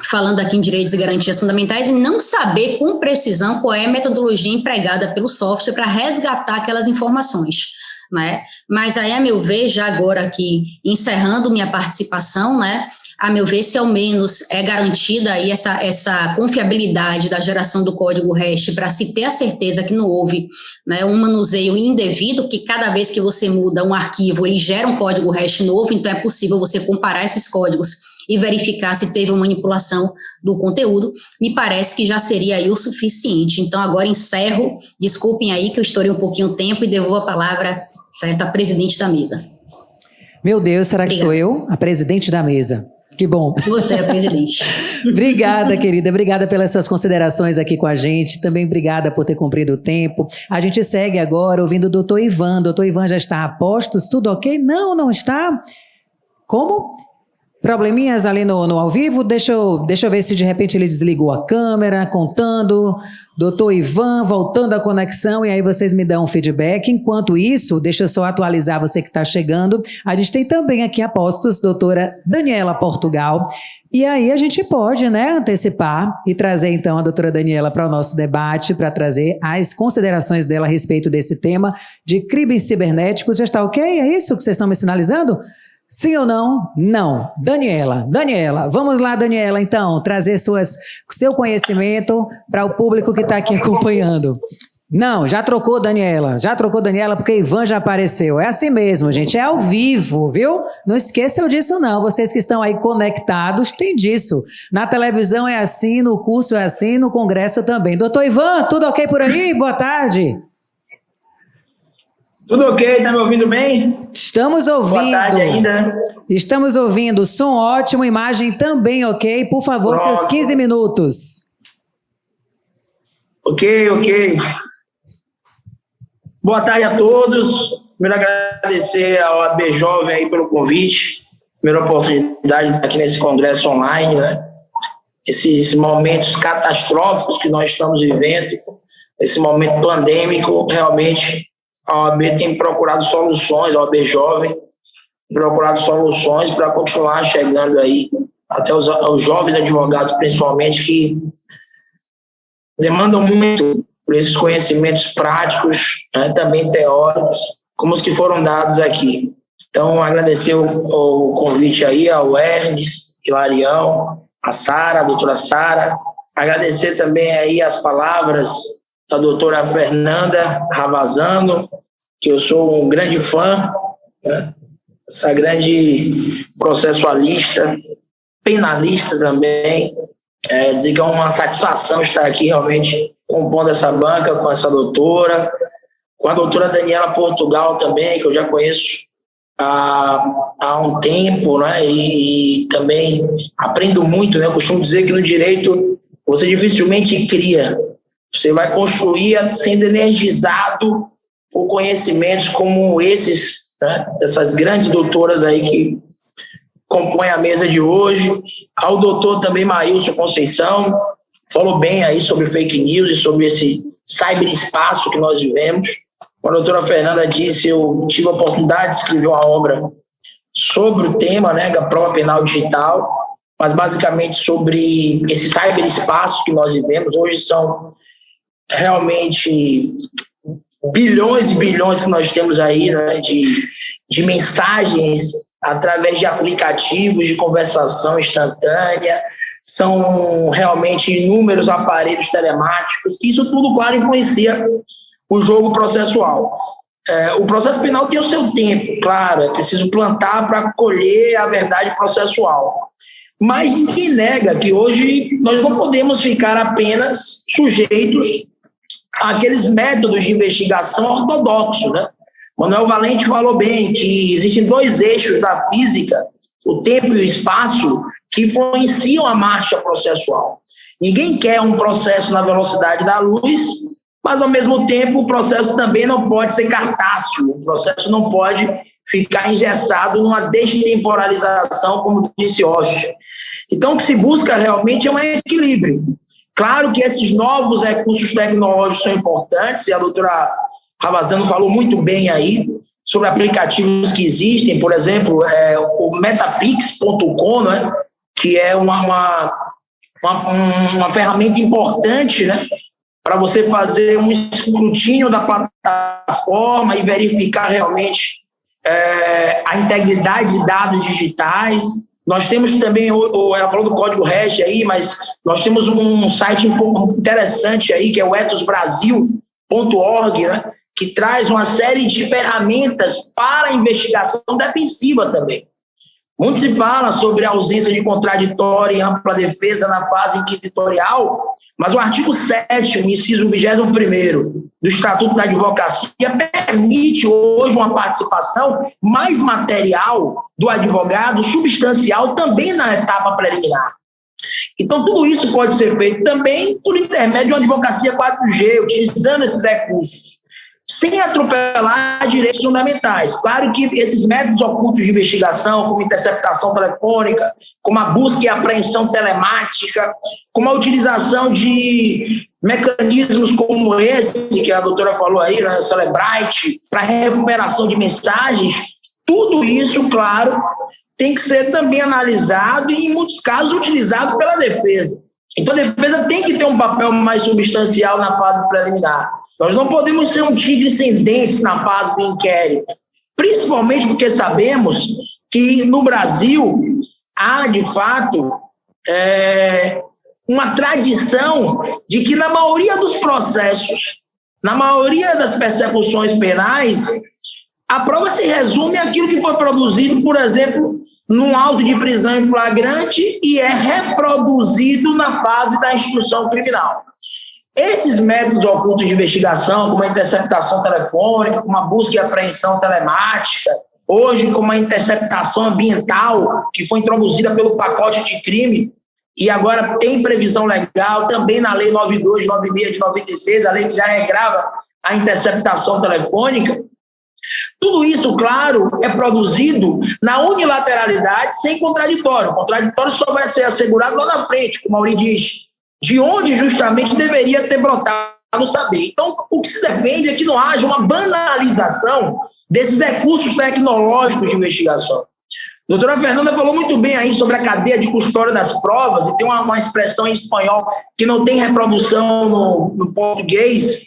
falando aqui em direitos e garantias fundamentais, e não saber com precisão qual é a metodologia empregada pelo software para resgatar aquelas informações, né? Mas aí, a meu ver, já agora aqui, encerrando minha participação, né, a meu ver, se ao menos é garantida aí essa confiabilidade da geração do código hash para se ter a certeza que não houve, né, um manuseio indevido, que cada vez que você muda um arquivo, ele gera um código hash novo, então é possível você comparar esses códigos e verificar se teve uma manipulação do conteúdo, me parece que já seria aí o suficiente. Então, agora encerro, desculpem aí que eu estourei um pouquinho o tempo e devolvo a palavra, certo, à presidente da mesa. Meu Deus, será Obrigada. Que sou eu, a presidente da mesa? Que bom. Você é a presidente. Obrigada, querida. Obrigada pelas suas considerações aqui com a gente. Também obrigada por ter cumprido o tempo. A gente segue agora ouvindo o doutor Ivan. Doutor Ivan já está a postos? Tudo ok? Não está? Como? Probleminhas ali no ao vivo? Deixa eu ver se de repente ele desligou a câmera, contando. Doutor Ivan, voltando à conexão, e aí vocês me dão um feedback. Enquanto isso, deixa eu só atualizar você que está chegando. A gente tem também aqui a postos, doutora Daniela Portugal. E aí a gente pode, né, antecipar e trazer então a doutora Daniela para o nosso debate, para trazer as considerações dela a respeito desse tema de crimes cibernéticos. Já está ok? É isso que vocês estão me sinalizando? Sim ou não? Não. Daniela, vamos lá, Daniela, então, trazer seu conhecimento para o público que está aqui acompanhando. Não, já trocou Daniela, porque Ivan já apareceu. É assim mesmo, gente, é ao vivo, viu? Não esqueçam disso não, vocês que estão aí conectados, tem disso. Na televisão é assim, no curso é assim, no congresso também. Doutor Ivan, tudo ok por aí? Boa tarde. Tudo ok? Tá me ouvindo bem? Estamos ouvindo. Boa tarde ainda. Estamos ouvindo. Som ótimo, imagem também ok. Por favor, Pronto. Seus 15 minutos. Ok. Boa tarde a todos. Primeiro agradecer ao AB Jovem aí pelo convite. Primeira oportunidade de estar aqui nesse congresso online, né? Esses momentos catastróficos que nós estamos vivendo, esse momento pandêmico, realmente a OAB tem procurado soluções, a OAB Jovem tem procurado soluções para continuar chegando aí até os jovens advogados, principalmente, que demandam muito por esses conhecimentos práticos, né, também teóricos, como os que foram dados aqui. Então, agradecer o convite aí ao Ernest, Hilarião, a Sara, a doutora Sara, agradecer também aí as palavras da doutora Fernanda Ravazano, que eu sou um grande fã, né? Essa grande processualista, penalista também. Dizer que é uma satisfação estar aqui realmente compondo essa banca com essa doutora, com a doutora Daniela Portugal também, que eu já conheço há um tempo, né? E também aprendo muito, né? Eu costumo dizer que no direito você dificilmente cria. Você vai construir sendo energizado por conhecimentos como esses, né, dessas grandes doutoras aí que compõem a mesa de hoje. Ao doutor também Maílson Conceição, falou bem aí sobre fake news e sobre esse cyberespaço que nós vivemos. Como a doutora Fernanda disse, eu tive a oportunidade de escrever uma obra sobre o tema, né, da prova penal digital, mas basicamente sobre esse cyberespaço que nós vivemos. Hoje são realmente bilhões e bilhões que nós temos aí, né, de de mensagens através de aplicativos de conversação instantânea, são realmente inúmeros aparelhos telemáticos. Isso tudo, claro, influencia o jogo processual. O processo penal tem o seu tempo, claro, é preciso plantar para colher a verdade processual. Mas ninguém nega que hoje nós não podemos ficar apenas sujeitos àqueles métodos de investigação ortodoxos, né? Manuel Valente falou bem que existem 2 eixos da física, o tempo e o espaço, que influenciam a marcha processual. Ninguém quer um processo na velocidade da luz, mas, ao mesmo tempo, o processo também não pode ser cartáceo, o processo não pode ficar engessado numa destemporalização, como disse hoje. Então, o que se busca realmente é um equilíbrio. Claro que esses novos recursos tecnológicos são importantes, e a doutora Ravazano falou muito bem aí sobre aplicativos que existem, por exemplo, o Metapix.com, né, que é uma ferramenta importante, né, para você fazer um escrutínio da plataforma e verificar realmente a integridade de dados digitais. Nós temos também, ela falou do código hash aí, mas nós temos um site um pouco interessante aí, que é o ethosbrasil.org, né, que traz uma série de ferramentas para a investigação defensiva também. Muito se fala sobre a ausência de contraditório e ampla defesa na fase inquisitorial, mas o artigo 7º, inciso 21º do Estatuto da Advocacia permite hoje uma participação mais material do advogado, substancial, também na etapa preliminar. Então, tudo isso pode ser feito também por intermédio de uma advocacia 4G, utilizando esses recursos, sem atropelar direitos fundamentais. Claro que esses métodos ocultos de investigação, como interceptação telefônica, como a busca e apreensão telemática, como a utilização de mecanismos como esse, que a doutora falou aí, né, Celebrite, para recuperação de mensagens, tudo isso, claro, tem que ser também analisado e, em muitos casos, utilizado pela defesa. Então, a defesa tem que ter um papel mais substancial na fase preliminar. Nós não podemos ser um tigre sem dentes na fase do inquérito, principalmente porque sabemos que no Brasil há, de fato, uma tradição de que na maioria dos processos, na maioria das persecuções penais, a prova se resume àquilo que foi produzido, por exemplo, num auto de prisão em flagrante e é reproduzido na fase da instrução criminal. Esses métodos ocultos de investigação, como a interceptação telefônica, como a busca e apreensão telemática, hoje como a interceptação ambiental, que foi introduzida pelo pacote de crime, e agora tem previsão legal também na Lei 9296 de 96, a lei que já regrava a interceptação telefônica. Tudo isso, claro, é produzido na unilateralidade, sem contraditório. O contraditório só vai ser assegurado lá na frente, como a Mauri diz, de onde justamente deveria ter brotado o saber. Então, o que se defende é que não haja uma banalização desses recursos tecnológicos de investigação. A doutora Fernanda falou muito bem aí sobre a cadeia de custódia das provas, e tem uma expressão em espanhol que não tem reprodução no português,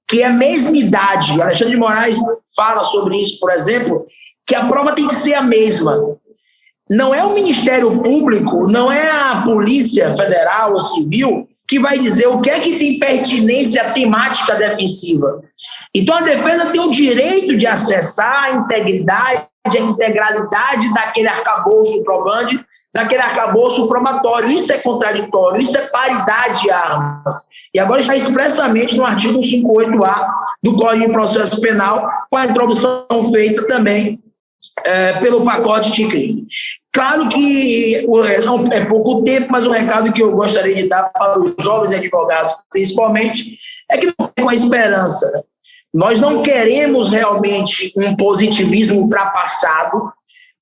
que é mesmidade. Alexandre de Moraes fala sobre isso, por exemplo, que a prova tem que ser a mesma. Não é o Ministério Público, não é a Polícia Federal ou Civil que vai dizer o que é que tem pertinência temática defensiva. Então, a defesa tem o direito de acessar a integridade, a integralidade daquele arcabouço probante, daquele arcabouço probatório. Isso é contraditório, isso é paridade de armas. E agora está expressamente no artigo 58A do Código de Processo Penal, com a introdução feita também pelo pacote de crime. Claro que é pouco tempo, mas o recado que eu gostaria de dar para os jovens advogados, principalmente, é que não tem uma esperança. Nós não queremos realmente um positivismo ultrapassado,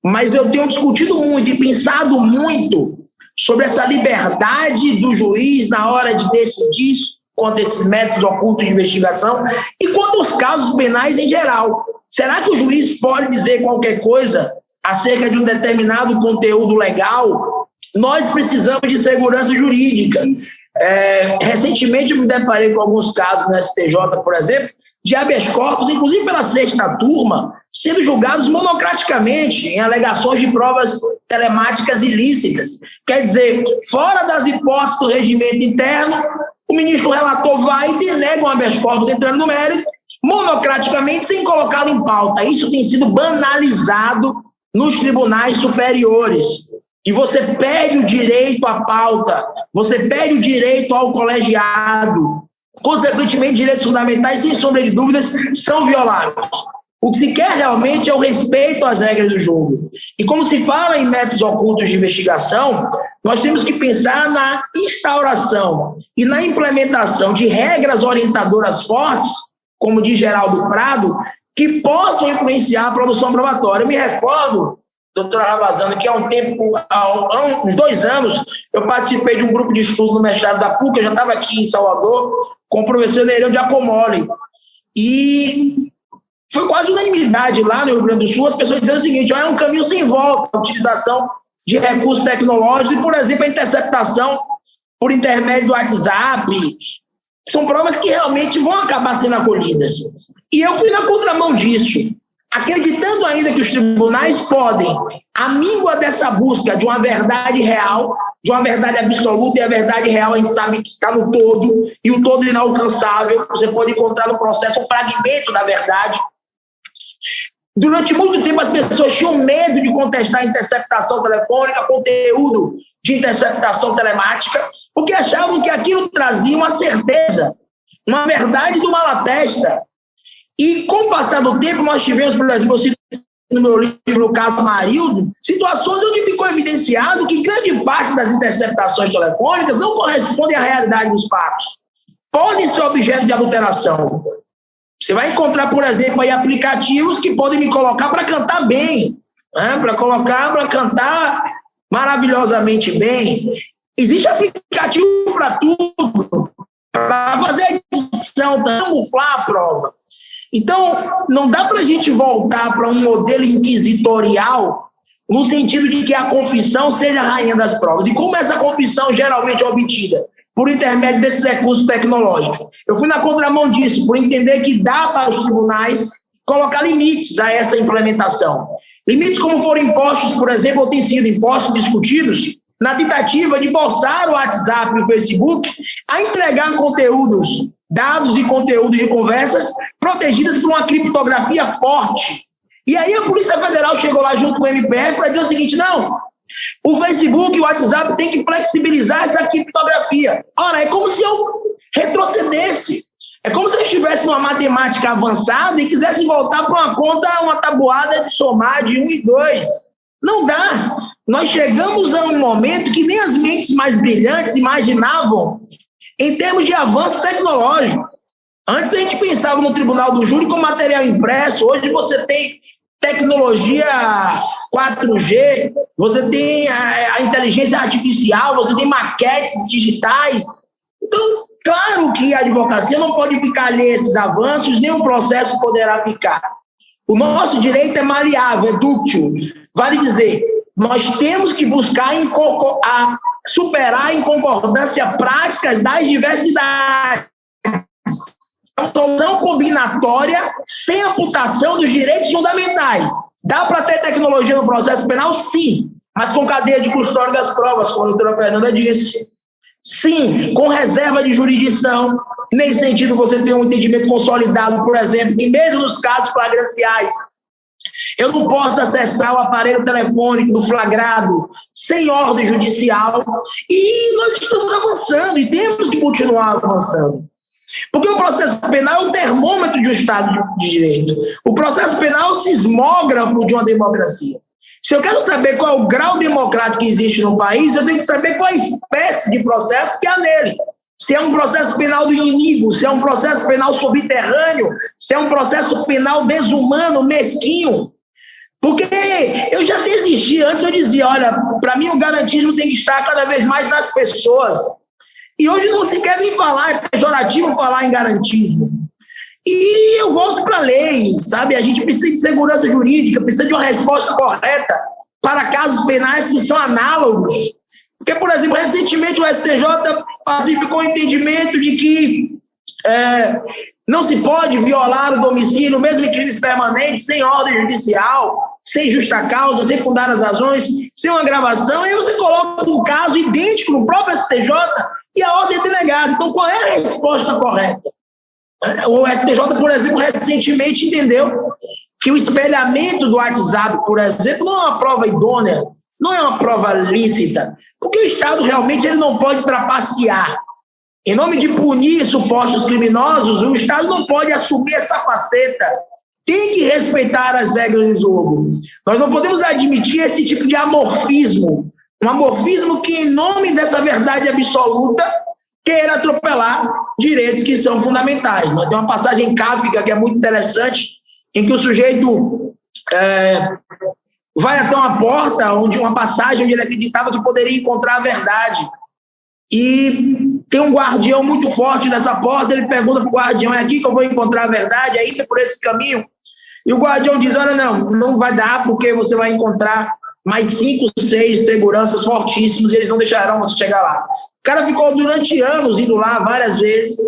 mas eu tenho discutido muito e pensado muito sobre essa liberdade do juiz na hora de decidir quanto a esses métodos ocultos de investigação e quanto aos casos penais em geral. Será que o juiz pode dizer qualquer coisa acerca de um determinado conteúdo legal? Nós precisamos de segurança jurídica. Recentemente eu me deparei com alguns casos no STJ, por exemplo, de habeas corpus, inclusive pela 6ª turma, sendo julgados monocraticamente em alegações de provas telemáticas ilícitas. Quer dizer, fora das hipóteses do regimento interno, o ministro relator vai e denega um habeas corpus entrando no mérito, monocraticamente, sem colocá-lo em pauta. Isso tem sido banalizado nos tribunais superiores. E você perde o direito à pauta, você perde o direito ao colegiado. Consequentemente, direitos fundamentais, sem sombra de dúvidas, são violados. O que se quer realmente é o respeito às regras do jogo. E como se fala em métodos ocultos de investigação, nós temos que pensar na instauração e na implementação de regras orientadoras fortes, como diz Geraldo Prado, que possam influenciar a produção probatória. Eu me recordo, doutora Ravazana, que há uns 2 anos, eu participei de um grupo de estudo no mestrado da PUC, eu já estava aqui em Salvador, com o professor Nereu Giacomoli. E foi quase unanimidade lá no Rio Grande do Sul, as pessoas dizendo o seguinte: é um caminho sem volta a utilização de recursos tecnológicos e, por exemplo, a interceptação por intermédio do WhatsApp. São provas que realmente vão acabar sendo acolhidas. E eu fui na contramão disso, acreditando ainda que os tribunais podem, à míngua dessa busca de uma verdade real, de uma verdade absoluta, e a verdade real a gente sabe que está no todo, e o todo inalcançável, você pode encontrar no processo um fragmento da verdade. Durante muito tempo as pessoas tinham medo de contestar a interceptação telefônica, conteúdo de interceptação telemática, porque achavam que aquilo trazia uma certeza, uma verdade do malatesta. E com o passar do tempo nós tivemos, por exemplo, eu cito no meu livro o caso Marildo, situações onde ficou evidenciado que grande parte das interceptações telefônicas não correspondem à realidade dos fatos. Podem ser objeto de adulteração. Você vai encontrar, por exemplo, aí aplicativos que podem me colocar para cantar bem, né? Para cantar maravilhosamente bem. Existe aplicativo para tudo, para fazer edição, camuflar a prova. Então, não dá para a gente voltar para um modelo inquisitorial no sentido de que a confissão seja a rainha das provas. E como essa confissão geralmente é obtida? Por intermédio desses recursos tecnológicos. Eu fui na contramão disso, por entender que dá para os tribunais colocar limites a essa implementação. Limites como foram impostos, por exemplo, ou têm sido impostos, discutidos, na tentativa de forçar o WhatsApp e o Facebook a entregar conteúdos, dados e conteúdos de conversas protegidas por uma criptografia forte. E aí a Polícia Federal chegou lá junto com o MPF para dizer o seguinte: não, o Facebook e o WhatsApp tem que flexibilizar essa criptografia. Ora, é como se eu retrocedesse. É como se eu estivesse numa matemática avançada e quisesse voltar para uma conta, uma tabuada de somar de 1 e 2. Não dá. Nós chegamos a um momento que nem as mentes mais brilhantes imaginavam em termos de avanços tecnológicos. Antes a gente pensava no tribunal do júri com material impresso, hoje você tem tecnologia 4G, você tem a inteligência artificial, você tem maquetes digitais. Então, claro que a advocacia não pode ficar alheia a esses avanços, nem o processo poderá ficar. O nosso direito é maleável, é dúctil. Vale dizer, nós temos que buscar superar em concordância práticas das diversidades. É uma solução combinatória sem amputação dos direitos fundamentais. Dá para ter tecnologia no processo penal? Sim, mas com cadeia de custódia das provas, como a doutora Fernanda disse. Sim, com reserva de jurisdição. Nesse sentido, você tem um entendimento consolidado, por exemplo, que mesmo nos casos flagranciais, eu não posso acessar o aparelho telefônico do flagrado sem ordem judicial. E nós estamos avançando e temos que continuar avançando. Porque o processo penal é o termômetro de um Estado de Direito. O processo penal é o sismógrafo de uma democracia. Se eu quero saber qual é o grau democrático que existe no país, eu tenho que saber qual é a espécie de processo que há nele. Se é um processo penal do inimigo, se é um processo penal subterrâneo, se é um processo penal desumano, mesquinho. Porque eu já desisti. Antes eu dizia, olha, para mim o garantismo tem que estar cada vez mais nas pessoas. E hoje não se quer nem falar, é pejorativo falar em garantismo. E eu volto para a lei, sabe? A gente precisa de segurança jurídica, precisa de uma resposta correta para casos penais que são análogos. Porque, por exemplo, recentemente o STJ pacificou o entendimento de que Não se pode violar o domicílio, mesmo em crimes permanentes, sem ordem judicial, sem justa causa, sem fundar as razões, sem uma gravação. Aí você coloca um caso idêntico no próprio STJ e a ordem é denegada. Então, qual é a resposta correta? O STJ, por exemplo, recentemente entendeu que o espelhamento do WhatsApp, por exemplo, não é uma prova idônea, não é uma prova lícita, porque o Estado realmente ele não pode trapacear. Em nome de punir supostos criminosos, o Estado não pode assumir essa faceta. Tem que respeitar as regras do jogo. Nós não podemos admitir esse tipo de amorfismo. Um amorfismo que, em nome dessa verdade absoluta, queira atropelar direitos que são fundamentais. Tem uma passagem em Kafka que é muito interessante, em que o sujeito vai até uma porta, uma passagem onde ele acreditava que poderia encontrar a verdade. E tem um guardião muito forte nessa porta, ele pergunta para o guardião, é aqui que eu vou encontrar a verdade? É aí por esse caminho? E o guardião diz, olha, não vai dar, porque você vai encontrar mais 5, 6 seguranças fortíssimos e eles não deixarão você chegar lá. O cara ficou durante anos indo lá várias vezes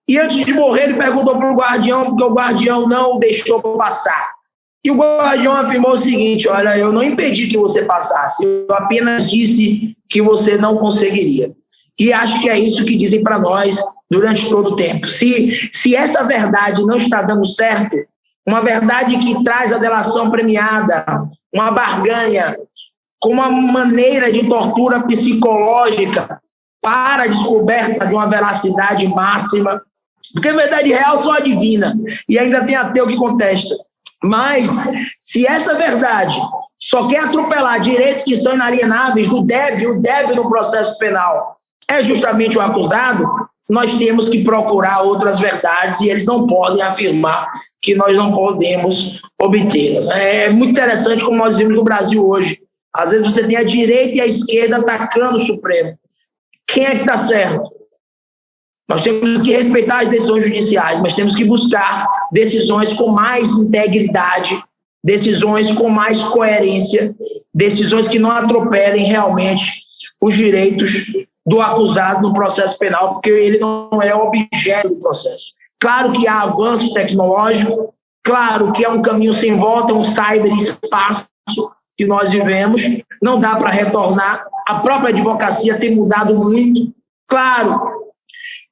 e antes de morrer ele perguntou para o guardião, porque o guardião não o deixou passar. E o guardião afirmou o seguinte, olha, eu não impedi que você passasse, eu apenas disse que você não conseguiria. E acho que é isso que dizem para nós durante todo o tempo. Se essa verdade não está dando certo, uma verdade que traz a delação premiada, uma barganha, com uma maneira de tortura psicológica para a descoberta de uma veracidade máxima, porque a verdade real só adivina, e ainda tem ateu que contesta. Mas, se essa verdade só quer atropelar direitos que são inalienáveis do débil, o débil no processo penal é justamente o acusado, nós temos que procurar outras verdades e eles não podem afirmar que nós não podemos obter. É muito interessante como nós vimos no Brasil hoje. Às vezes você tem a direita e a esquerda atacando o Supremo. Quem é que está certo? Nós temos que respeitar as decisões judiciais, mas temos que buscar decisões com mais integridade, decisões com mais coerência, decisões que não atropelem realmente os direitos do acusado no processo penal, porque ele não é objeto do processo. Claro que há avanço tecnológico, claro que é um caminho sem volta, um cyberespaço que nós vivemos, não dá para retornar, a própria advocacia tem mudado muito, claro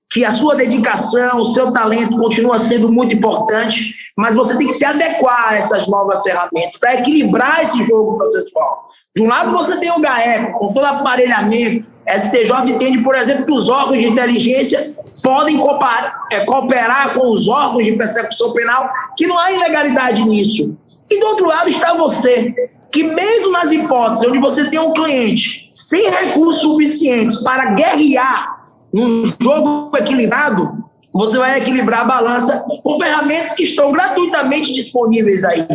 que a sua dedicação, o seu talento continua sendo muito importante, mas você tem que se adequar a essas novas ferramentas para equilibrar esse jogo processual. De um lado você tem o GAECO, com todo aparelhamento. STJ entende, por exemplo, que os órgãos de inteligência podem cooperar com os órgãos de persecução penal, que não há ilegalidade nisso. E do outro lado está você, que mesmo nas hipóteses onde você tem um cliente sem recursos suficientes para guerrear num jogo equilibrado, você vai equilibrar a balança com ferramentas que estão gratuitamente disponíveis aí,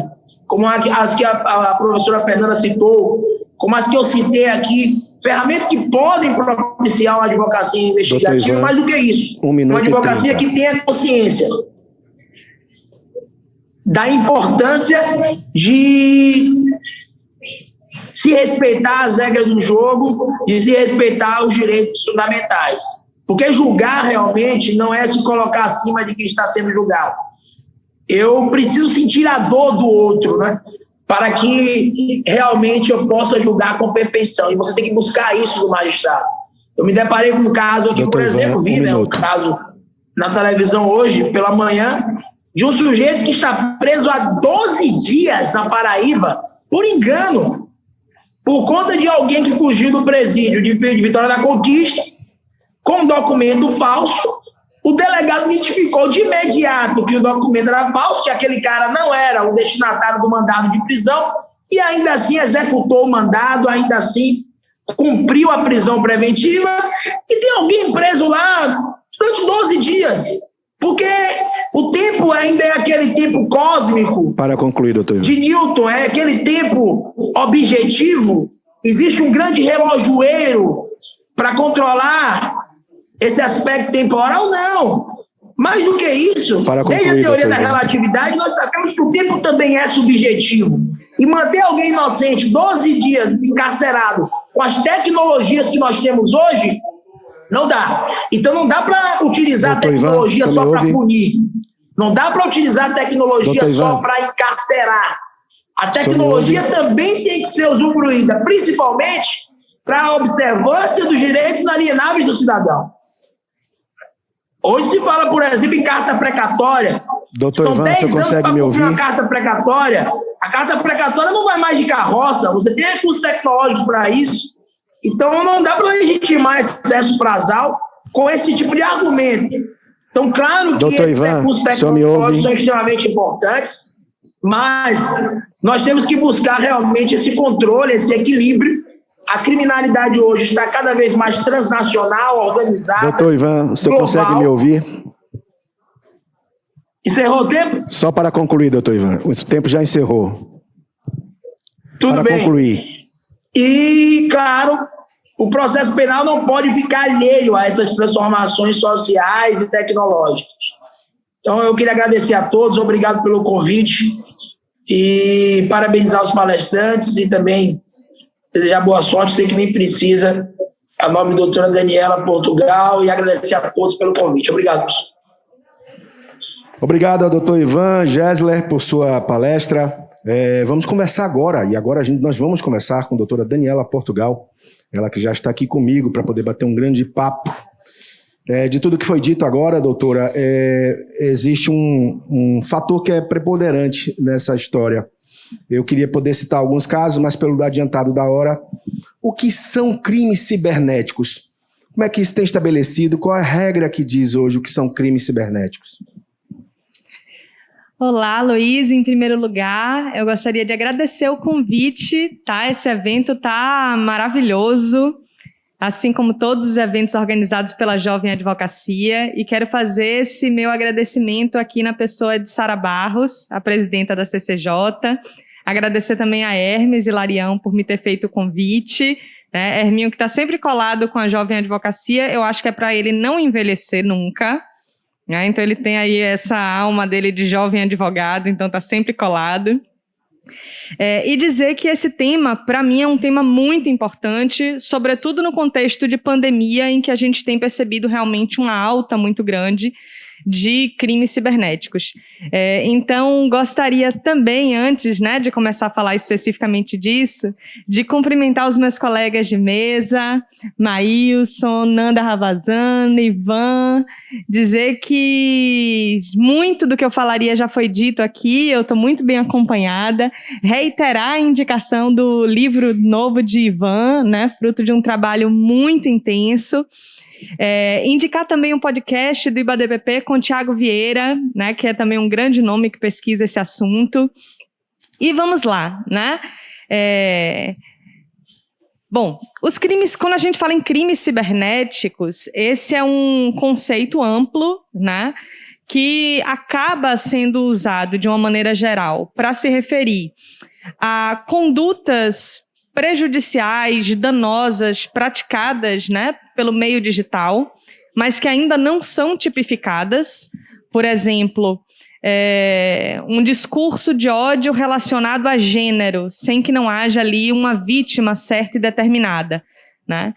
como as que a professora Fernanda citou, como as que eu citei aqui, ferramentas que podem propiciar uma advocacia investigativa, mais do que isso. Uma advocacia que tenha consciência da importância de se respeitar as regras do jogo, de se respeitar os direitos fundamentais. Porque julgar realmente não é se colocar acima de quem está sendo julgado. Eu preciso sentir a dor do outro, né? Para que realmente eu possa julgar com perfeição. E você tem que buscar isso do magistrado. Eu me deparei com um caso aqui, por exemplo, um caso na televisão hoje, pela manhã, de um sujeito que está preso há 12 dias na Paraíba, por engano, por conta de alguém que fugiu do presídio de Vitória da Conquista, com um documento falso. O delegado identificou de imediato que o documento era falso, que aquele cara não era o destinatário do mandado de prisão, e ainda assim executou o mandado, ainda assim cumpriu a prisão preventiva, e tem alguém preso lá durante 12 dias, porque o tempo ainda é aquele tempo cósmico. Para concluir, doutor, de Newton, é aquele tempo objetivo. Existe um grande relojoeiro para controlar esse aspecto temporal? Não. Mais do que isso, desde a teoria da relatividade, nós sabemos que o tempo também é subjetivo. E manter alguém inocente 12 dias encarcerado com as tecnologias que nós temos hoje, não dá. Então não dá para utilizar a tecnologia só para punir. Não dá para utilizar a tecnologia só para encarcerar. A tecnologia também tem que ser usufruída, principalmente para a observância dos direitos inalienáveis do cidadão. Hoje se fala, por exemplo, em carta precatória. Doutor Ivan, você consegue me ouvir? Uma carta precatória. A carta precatória não vai mais de carroça, você tem recursos tecnológicos para isso. Então não dá para legitimar excesso frasal com esse tipo de argumento. Então, claro que esses recursos tecnológicos são extremamente importantes, mas nós temos que buscar realmente esse controle, esse equilíbrio. A criminalidade hoje está cada vez mais transnacional, organizada. Doutor Ivan, você global. Consegue me ouvir? Encerrou o tempo? Só para concluir, doutor Ivan. O tempo já encerrou. Tudo bem. Para concluir. E, claro, o processo penal não pode ficar alheio a essas transformações sociais e tecnológicas. Então, eu queria agradecer a todos, obrigado pelo convite e parabenizar os palestrantes e também desejar boa sorte, sei que nem precisa, a nobre doutora Daniela Portugal, e agradecer a todos pelo convite. Obrigado. Obrigado ao doutor Ivan Gessler por sua palestra. Vamos conversar agora, e agora nós vamos conversar com a doutora Daniela Portugal, ela que já está aqui comigo para poder bater um grande papo. De tudo que foi dito agora, doutora, existe um fator que é preponderante nessa história. Eu queria poder citar alguns casos, mas pelo adiantado da hora, o que são crimes cibernéticos? Como é que isso tem estabelecido? Qual é a regra que diz hoje o que são crimes cibernéticos? Olá, Luiz. Em primeiro lugar, eu gostaria de agradecer o convite, tá? Esse evento tá maravilhoso, assim como todos os eventos organizados pela Jovem Advocacia, e quero fazer esse meu agradecimento aqui na pessoa de Sara Barros, a presidenta da CCJ, agradecer também a Hermes e Larião por me ter feito o convite, né? Herminho que está sempre colado com a Jovem Advocacia, eu acho que é para ele não envelhecer nunca, né? Então ele tem aí essa alma dele de jovem advogado, então está sempre colado. E dizer que esse tema, para mim, é um tema muito importante, sobretudo no contexto de pandemia, em que a gente tem percebido realmente uma alta muito grande de crimes cibernéticos. Então, gostaria também, antes, né, de começar a falar especificamente disso, de cumprimentar os meus colegas de mesa, Maílson, Nanda Ravazana, Ivan, dizer que muito do que eu falaria já foi dito aqui, eu estou muito bem acompanhada, reiterar a indicação do livro novo de Ivan, né, fruto de um trabalho muito intenso, indicar também um podcast do IBADPP com Tiago Vieira, né, que é também um grande nome que pesquisa esse assunto. E vamos lá, né? Bom, os crimes, quando a gente fala em crimes cibernéticos, esse é um conceito amplo, né, que acaba sendo usado de uma maneira geral para se referir a condutas prejudiciais, danosas, praticadas, né, pelo meio digital, mas que ainda não são tipificadas. Por exemplo, um discurso de ódio relacionado a gênero, sem que não haja ali uma vítima certa e determinada, né?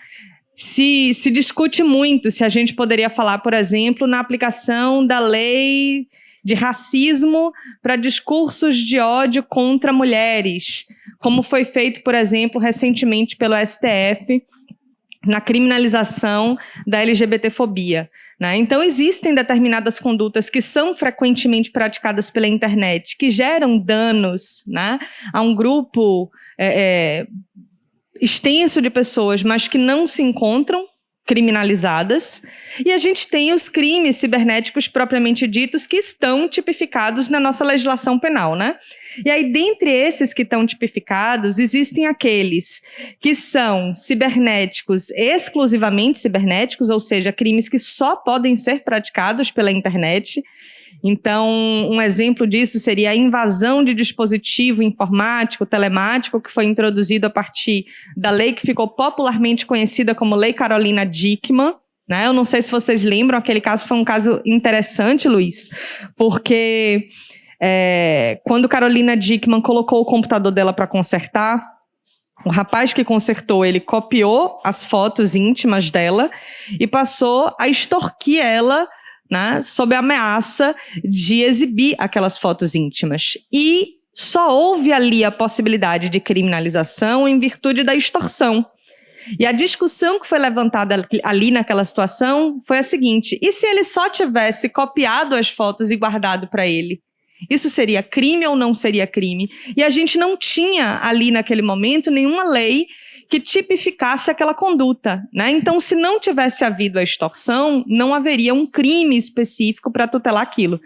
Se discute muito se a gente poderia falar, por exemplo, na aplicação da lei de racismo para discursos de ódio contra mulheres, como foi feito, por exemplo, recentemente pelo STF, na criminalização da LGBTfobia, né? Então, existem determinadas condutas que são frequentemente praticadas pela internet, que geram danos, né, a um grupo extenso de pessoas, mas que não se encontram criminalizadas, e a gente tem os crimes cibernéticos propriamente ditos que estão tipificados na nossa legislação penal, né? E aí, dentre esses que estão tipificados, existem aqueles que são cibernéticos, exclusivamente cibernéticos, ou seja, crimes que só podem ser praticados pela internet. Então, um exemplo disso seria a invasão de dispositivo informático, telemático, que foi introduzido a partir da lei que ficou popularmente conhecida como Lei Carolina Dickmann, né? Eu não sei se vocês lembram, aquele caso foi um caso interessante, Luiz, porque quando Carolina Dickmann colocou o computador dela para consertar, o rapaz que consertou, ele copiou as fotos íntimas dela e passou a extorquir ela né, sob a ameaça de exibir aquelas fotos íntimas. E só houve ali a possibilidade de criminalização em virtude da extorsão. E a discussão que foi levantada ali naquela situação foi a seguinte: e se ele só tivesse copiado as fotos e guardado para ele? Isso seria crime ou não seria crime? E a gente não tinha ali naquele momento nenhuma lei que tipificasse aquela conduta, né? Então, se não tivesse havido a extorsão, não haveria um crime específico para tutelar aquilo.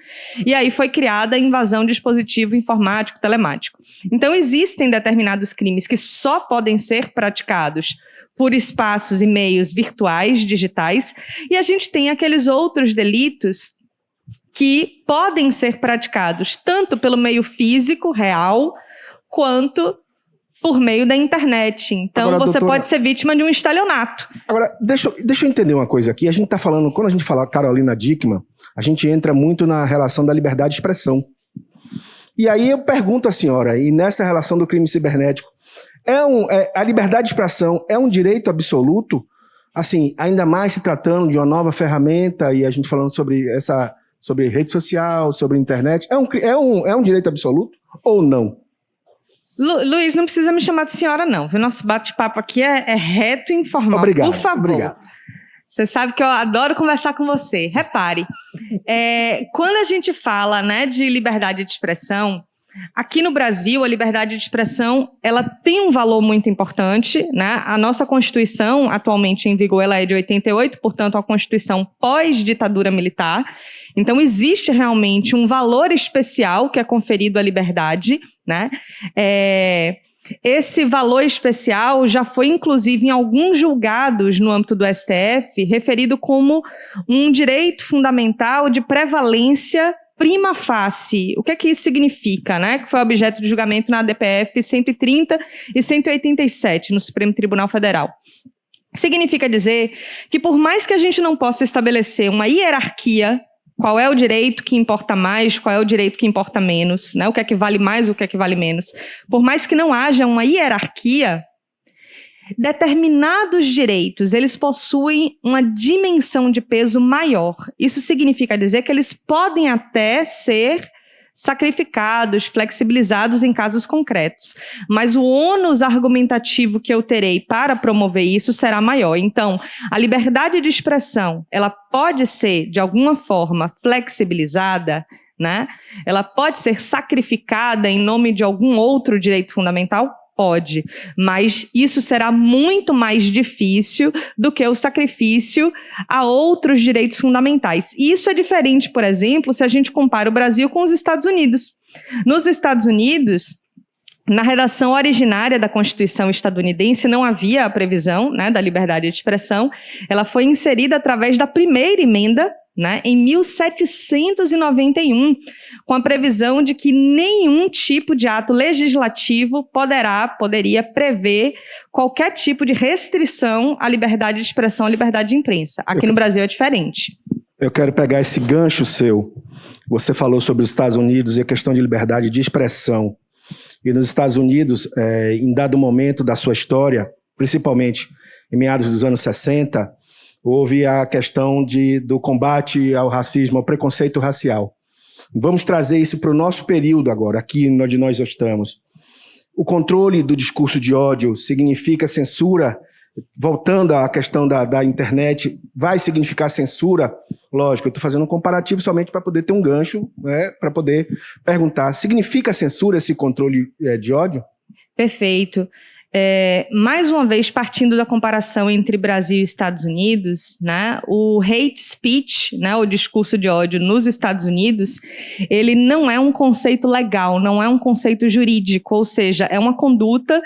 E aí foi criada a invasão de dispositivo informático, telemático. Então, existem determinados crimes que só podem ser praticados por espaços e meios virtuais, digitais, e a gente tem aqueles outros delitos que podem ser praticados tanto pelo meio físico, real, quanto por meio da internet. Então, agora, você doutora, pode ser vítima de um estelionato. Agora, deixa eu entender uma coisa aqui. A gente está falando, quando a gente fala Carolina Dickmann, a gente entra muito na relação da liberdade de expressão. E aí eu pergunto à senhora, e nessa relação do crime cibernético, a liberdade de expressão é um direito absoluto? Assim, ainda mais se tratando de uma nova ferramenta e a gente falando sobre rede social, sobre internet, é um direito absoluto ou não? Luiz, não precisa me chamar de senhora, não. O nosso bate-papo aqui é reto e informal. Obrigado, por favor. obrigado. Você sabe que eu adoro conversar com você. Repare, quando a gente fala, né, de liberdade de expressão, aqui no Brasil, a liberdade de expressão, ela tem um valor muito importante, né? A nossa Constituição, atualmente em vigor, ela é de 88, portanto, a Constituição pós-ditadura militar. Então, existe realmente um valor especial que é conferido à liberdade, né? Esse valor especial já foi, inclusive, em alguns julgados no âmbito do STF, referido como um direito fundamental de prevalência prima facie. O que é que isso significa, né? Que foi objeto de julgamento na ADPF 130 e 187, no Supremo Tribunal Federal. Significa dizer que, por mais que a gente não possa estabelecer uma hierarquia, qual é o direito que importa mais, qual é o direito que importa menos, né? O que é que vale mais, o que é que vale menos. Por mais que não haja uma hierarquia, determinados direitos, eles possuem uma dimensão de peso maior. Isso significa dizer que eles podem até ser sacrificados, flexibilizados em casos concretos. Mas o ônus argumentativo que eu terei para promover isso será maior. Então, a liberdade de expressão, ela pode ser, de alguma forma, flexibilizada, né? Ela pode ser sacrificada em nome de algum outro direito fundamental? Pode, mas isso será muito mais difícil do que o sacrifício a outros direitos fundamentais. E isso é diferente, por exemplo, se a gente compara o Brasil com os Estados Unidos. Nos Estados Unidos, na redação originária da Constituição estadunidense, não havia a previsão, né, da liberdade de expressão. Ela foi inserida através da primeira emenda, né, em 1791, com a previsão de que nenhum tipo de ato legislativo poderia prever qualquer tipo de restrição à liberdade de expressão, à liberdade de imprensa. Aqui no Brasil é diferente. Eu quero pegar esse gancho seu. Você falou sobre os Estados Unidos e a questão de liberdade de expressão. E nos Estados Unidos, em dado momento da sua história, principalmente em meados dos anos 60, houve a questão do combate ao racismo, ao preconceito racial. Vamos trazer isso para o nosso período agora, aqui onde nós estamos. O controle do discurso de ódio significa censura? Voltando à questão da internet, vai significar censura? Lógico, eu estou fazendo um comparativo somente para poder ter um gancho, né, para poder perguntar. Significa censura esse controle de ódio? Perfeito. Mais uma vez, partindo da comparação entre Brasil e Estados Unidos, né, o hate speech, né, o discurso de ódio nos Estados Unidos, ele não é um conceito legal, não é um conceito jurídico, ou seja, é uma conduta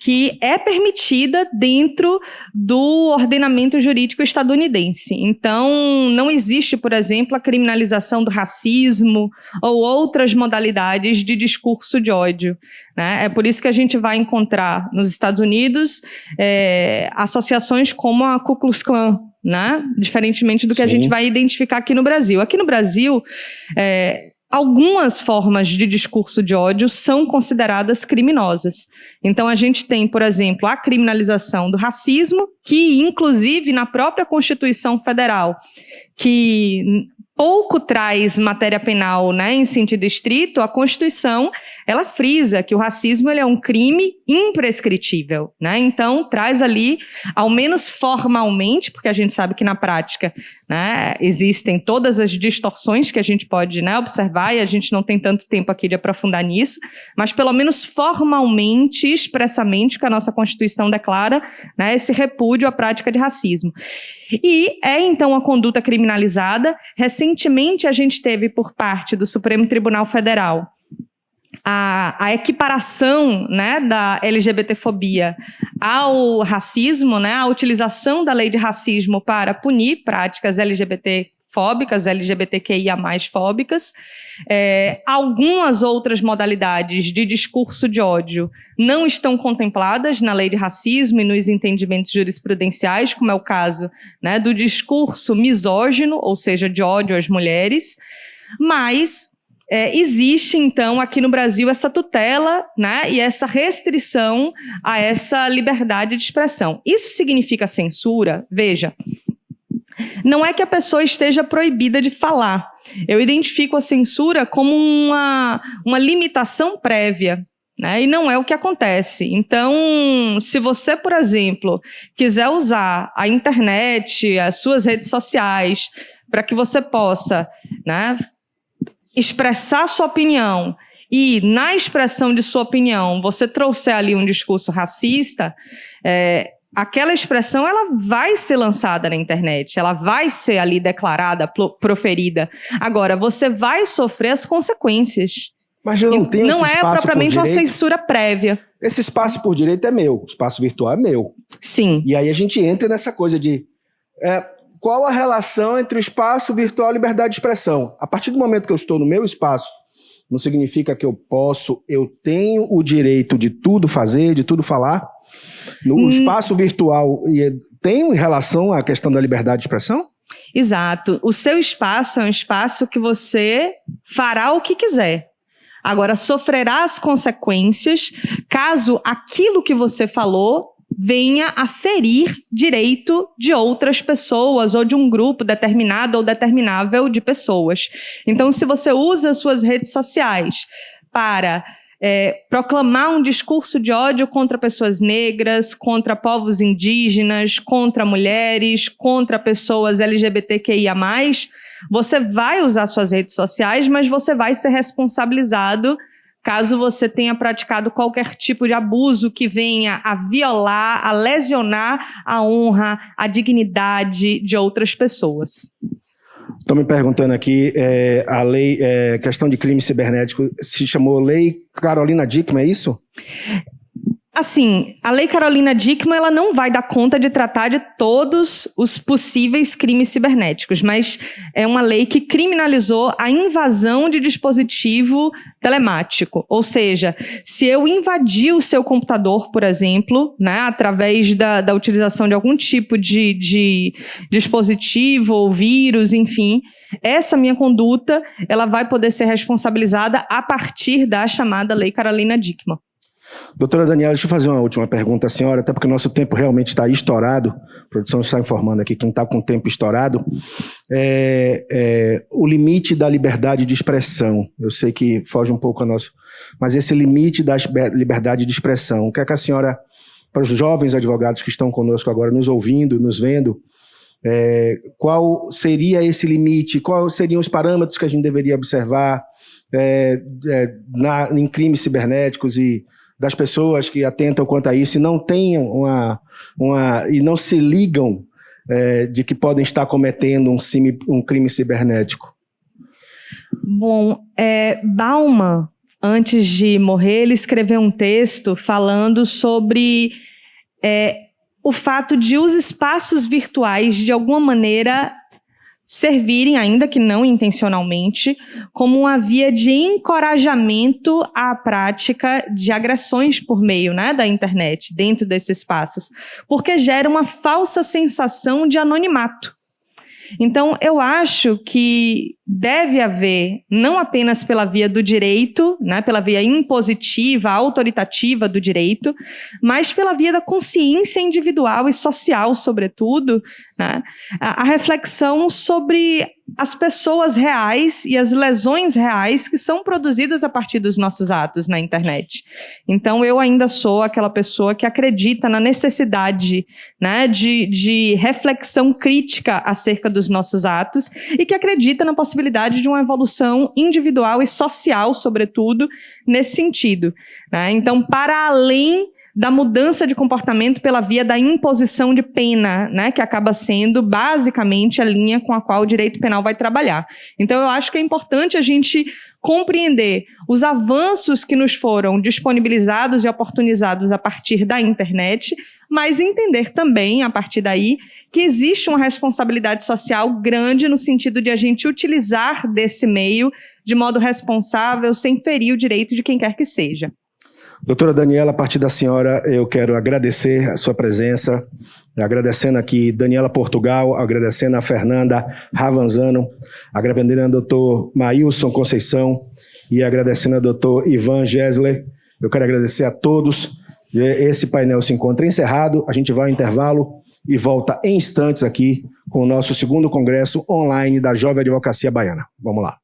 que é permitida dentro do ordenamento jurídico estadunidense. Então, não existe, por exemplo, a criminalização do racismo ou outras modalidades de discurso de ódio, né? É por isso que a gente vai encontrar nos Estados Unidos associações como a Ku Klux Klan, né? Diferentemente do que a gente vai identificar aqui no Brasil. Aqui no Brasil, algumas formas de discurso de ódio são consideradas criminosas. Então, a gente tem, por exemplo, a criminalização do racismo, que, inclusive, na própria Constituição Federal, que pouco traz matéria penal, né, em sentido estrito, a Constituição, ela frisa que o racismo ele é um crime imprescritível, né? Então, traz ali, ao menos formalmente, porque a gente sabe que na prática, né, existem todas as distorções que a gente pode, né, observar, e a gente não tem tanto tempo aqui de aprofundar nisso, mas pelo menos formalmente, expressamente, que a nossa Constituição declara, né, esse repúdio à prática de racismo. E é, então, a conduta criminalizada. Recentemente, a gente teve, por parte do Supremo Tribunal Federal, a equiparação, né, da LGBTfobia ao racismo, né, a utilização da lei de racismo para punir práticas LGBTfóbicas, LGBTQIA+, fóbicas. Algumas outras modalidades de discurso de ódio não estão contempladas na lei de racismo e nos entendimentos jurisprudenciais, como é o caso, né, do discurso misógino, ou seja, de ódio às mulheres, mas existe, então, aqui no Brasil essa tutela, né, e essa restrição a essa liberdade de expressão. Isso significa censura? Veja, não é que a pessoa esteja proibida de falar. Eu identifico a censura como uma limitação prévia, né, e não é o que acontece. Então, se você, por exemplo, quiser usar a internet, as suas redes sociais, para que você possa, né, expressar sua opinião, e na expressão de sua opinião você trouxer ali um discurso racista, aquela expressão ela vai ser lançada na internet, ela vai ser ali declarada, proferida. Agora, você vai sofrer as consequências. Mas eu não tenho esse espaço. Não é propriamente uma censura prévia. Esse espaço por direito é meu, o espaço virtual é meu. Sim. E aí a gente entra nessa coisa de... qual a relação entre o espaço virtual e a liberdade de expressão? A partir do momento que eu estou no meu espaço, não significa que eu tenho o direito de tudo fazer, de tudo falar? No espaço virtual tem relação à questão da liberdade de expressão? Exato. O seu espaço é um espaço que você fará o que quiser. Agora, sofrerá as consequências caso aquilo que você falou venha a ferir direito de outras pessoas ou de um grupo determinado ou determinável de pessoas. Então, se você usa as suas redes sociais para proclamar um discurso de ódio contra pessoas negras, contra povos indígenas, contra mulheres, contra pessoas LGBTQIA+, você vai usar suas redes sociais, mas você vai ser responsabilizado caso você tenha praticado qualquer tipo de abuso que venha a violar, a lesionar a honra, a dignidade de outras pessoas. Estão me perguntando aqui, a lei, questão de crime cibernético, se chamou Lei Carolina Dickmann, é isso? Assim, a Lei Carolina Dickmann, ela não vai dar conta de tratar de todos os possíveis crimes cibernéticos, mas é uma lei que criminalizou a invasão de dispositivo telemático. Ou seja, se eu invadir o seu computador, por exemplo, né, através da utilização de algum tipo de dispositivo ou vírus, enfim, essa minha conduta, ela vai poder ser responsabilizada a partir da chamada Lei Carolina Dickmann. Doutora Daniela, deixa eu fazer uma última pergunta à senhora, até porque o nosso tempo realmente está estourado. A produção está informando aqui, quem está com o tempo estourado. O limite da liberdade de expressão. Eu sei que foge um pouco a nosso... Mas esse limite da liberdade de expressão, o que é que a senhora, para os jovens advogados que estão conosco agora, nos ouvindo, nos vendo, qual seria esse limite? Quais seriam os parâmetros que a gente deveria observar em crimes cibernéticos e das pessoas que atentam quanto a isso e não tenham e não se ligam de que podem estar cometendo um crime cibernético? Bom, Bauman, antes de morrer, ele escreveu um texto falando sobre o fato de os espaços virtuais, de alguma maneira, servirem, ainda que não intencionalmente, como uma via de encorajamento à prática de agressões por meio, né, da internet, dentro desses espaços, porque gera uma falsa sensação de anonimato. Então, eu acho que deve haver, não apenas pela via do direito, né, pela via impositiva, autoritativa do direito, mas pela via da consciência individual e social, sobretudo, né, a reflexão sobre as pessoas reais e as lesões reais que são produzidas a partir dos nossos atos na internet. Então, eu ainda sou aquela pessoa que acredita na necessidade, né, de reflexão crítica acerca dos nossos atos e que acredita na possibilidade de uma evolução individual e social, sobretudo, nesse sentido, né? Então, para além da mudança de comportamento pela via da imposição de pena, né, que acaba sendo basicamente a linha com a qual o direito penal vai trabalhar. Então, eu acho que é importante a gente compreender os avanços que nos foram disponibilizados e oportunizados a partir da internet, mas entender também, a partir daí, que existe uma responsabilidade social grande no sentido de a gente utilizar desse meio de modo responsável, sem ferir o direito de quem quer que seja. Doutora Daniela, a partir da senhora, eu quero agradecer a sua presença, agradecendo aqui Daniela Portugal, agradecendo a Fernanda Ravanzano, agradecendo ao doutor Maílson Conceição e agradecendo ao doutor Ivan Gessler. Eu quero agradecer a todos. Esse painel se encontra encerrado, a gente vai ao intervalo e volta em instantes aqui com o nosso segundo congresso online da Jovem Advocacia Baiana. Vamos lá.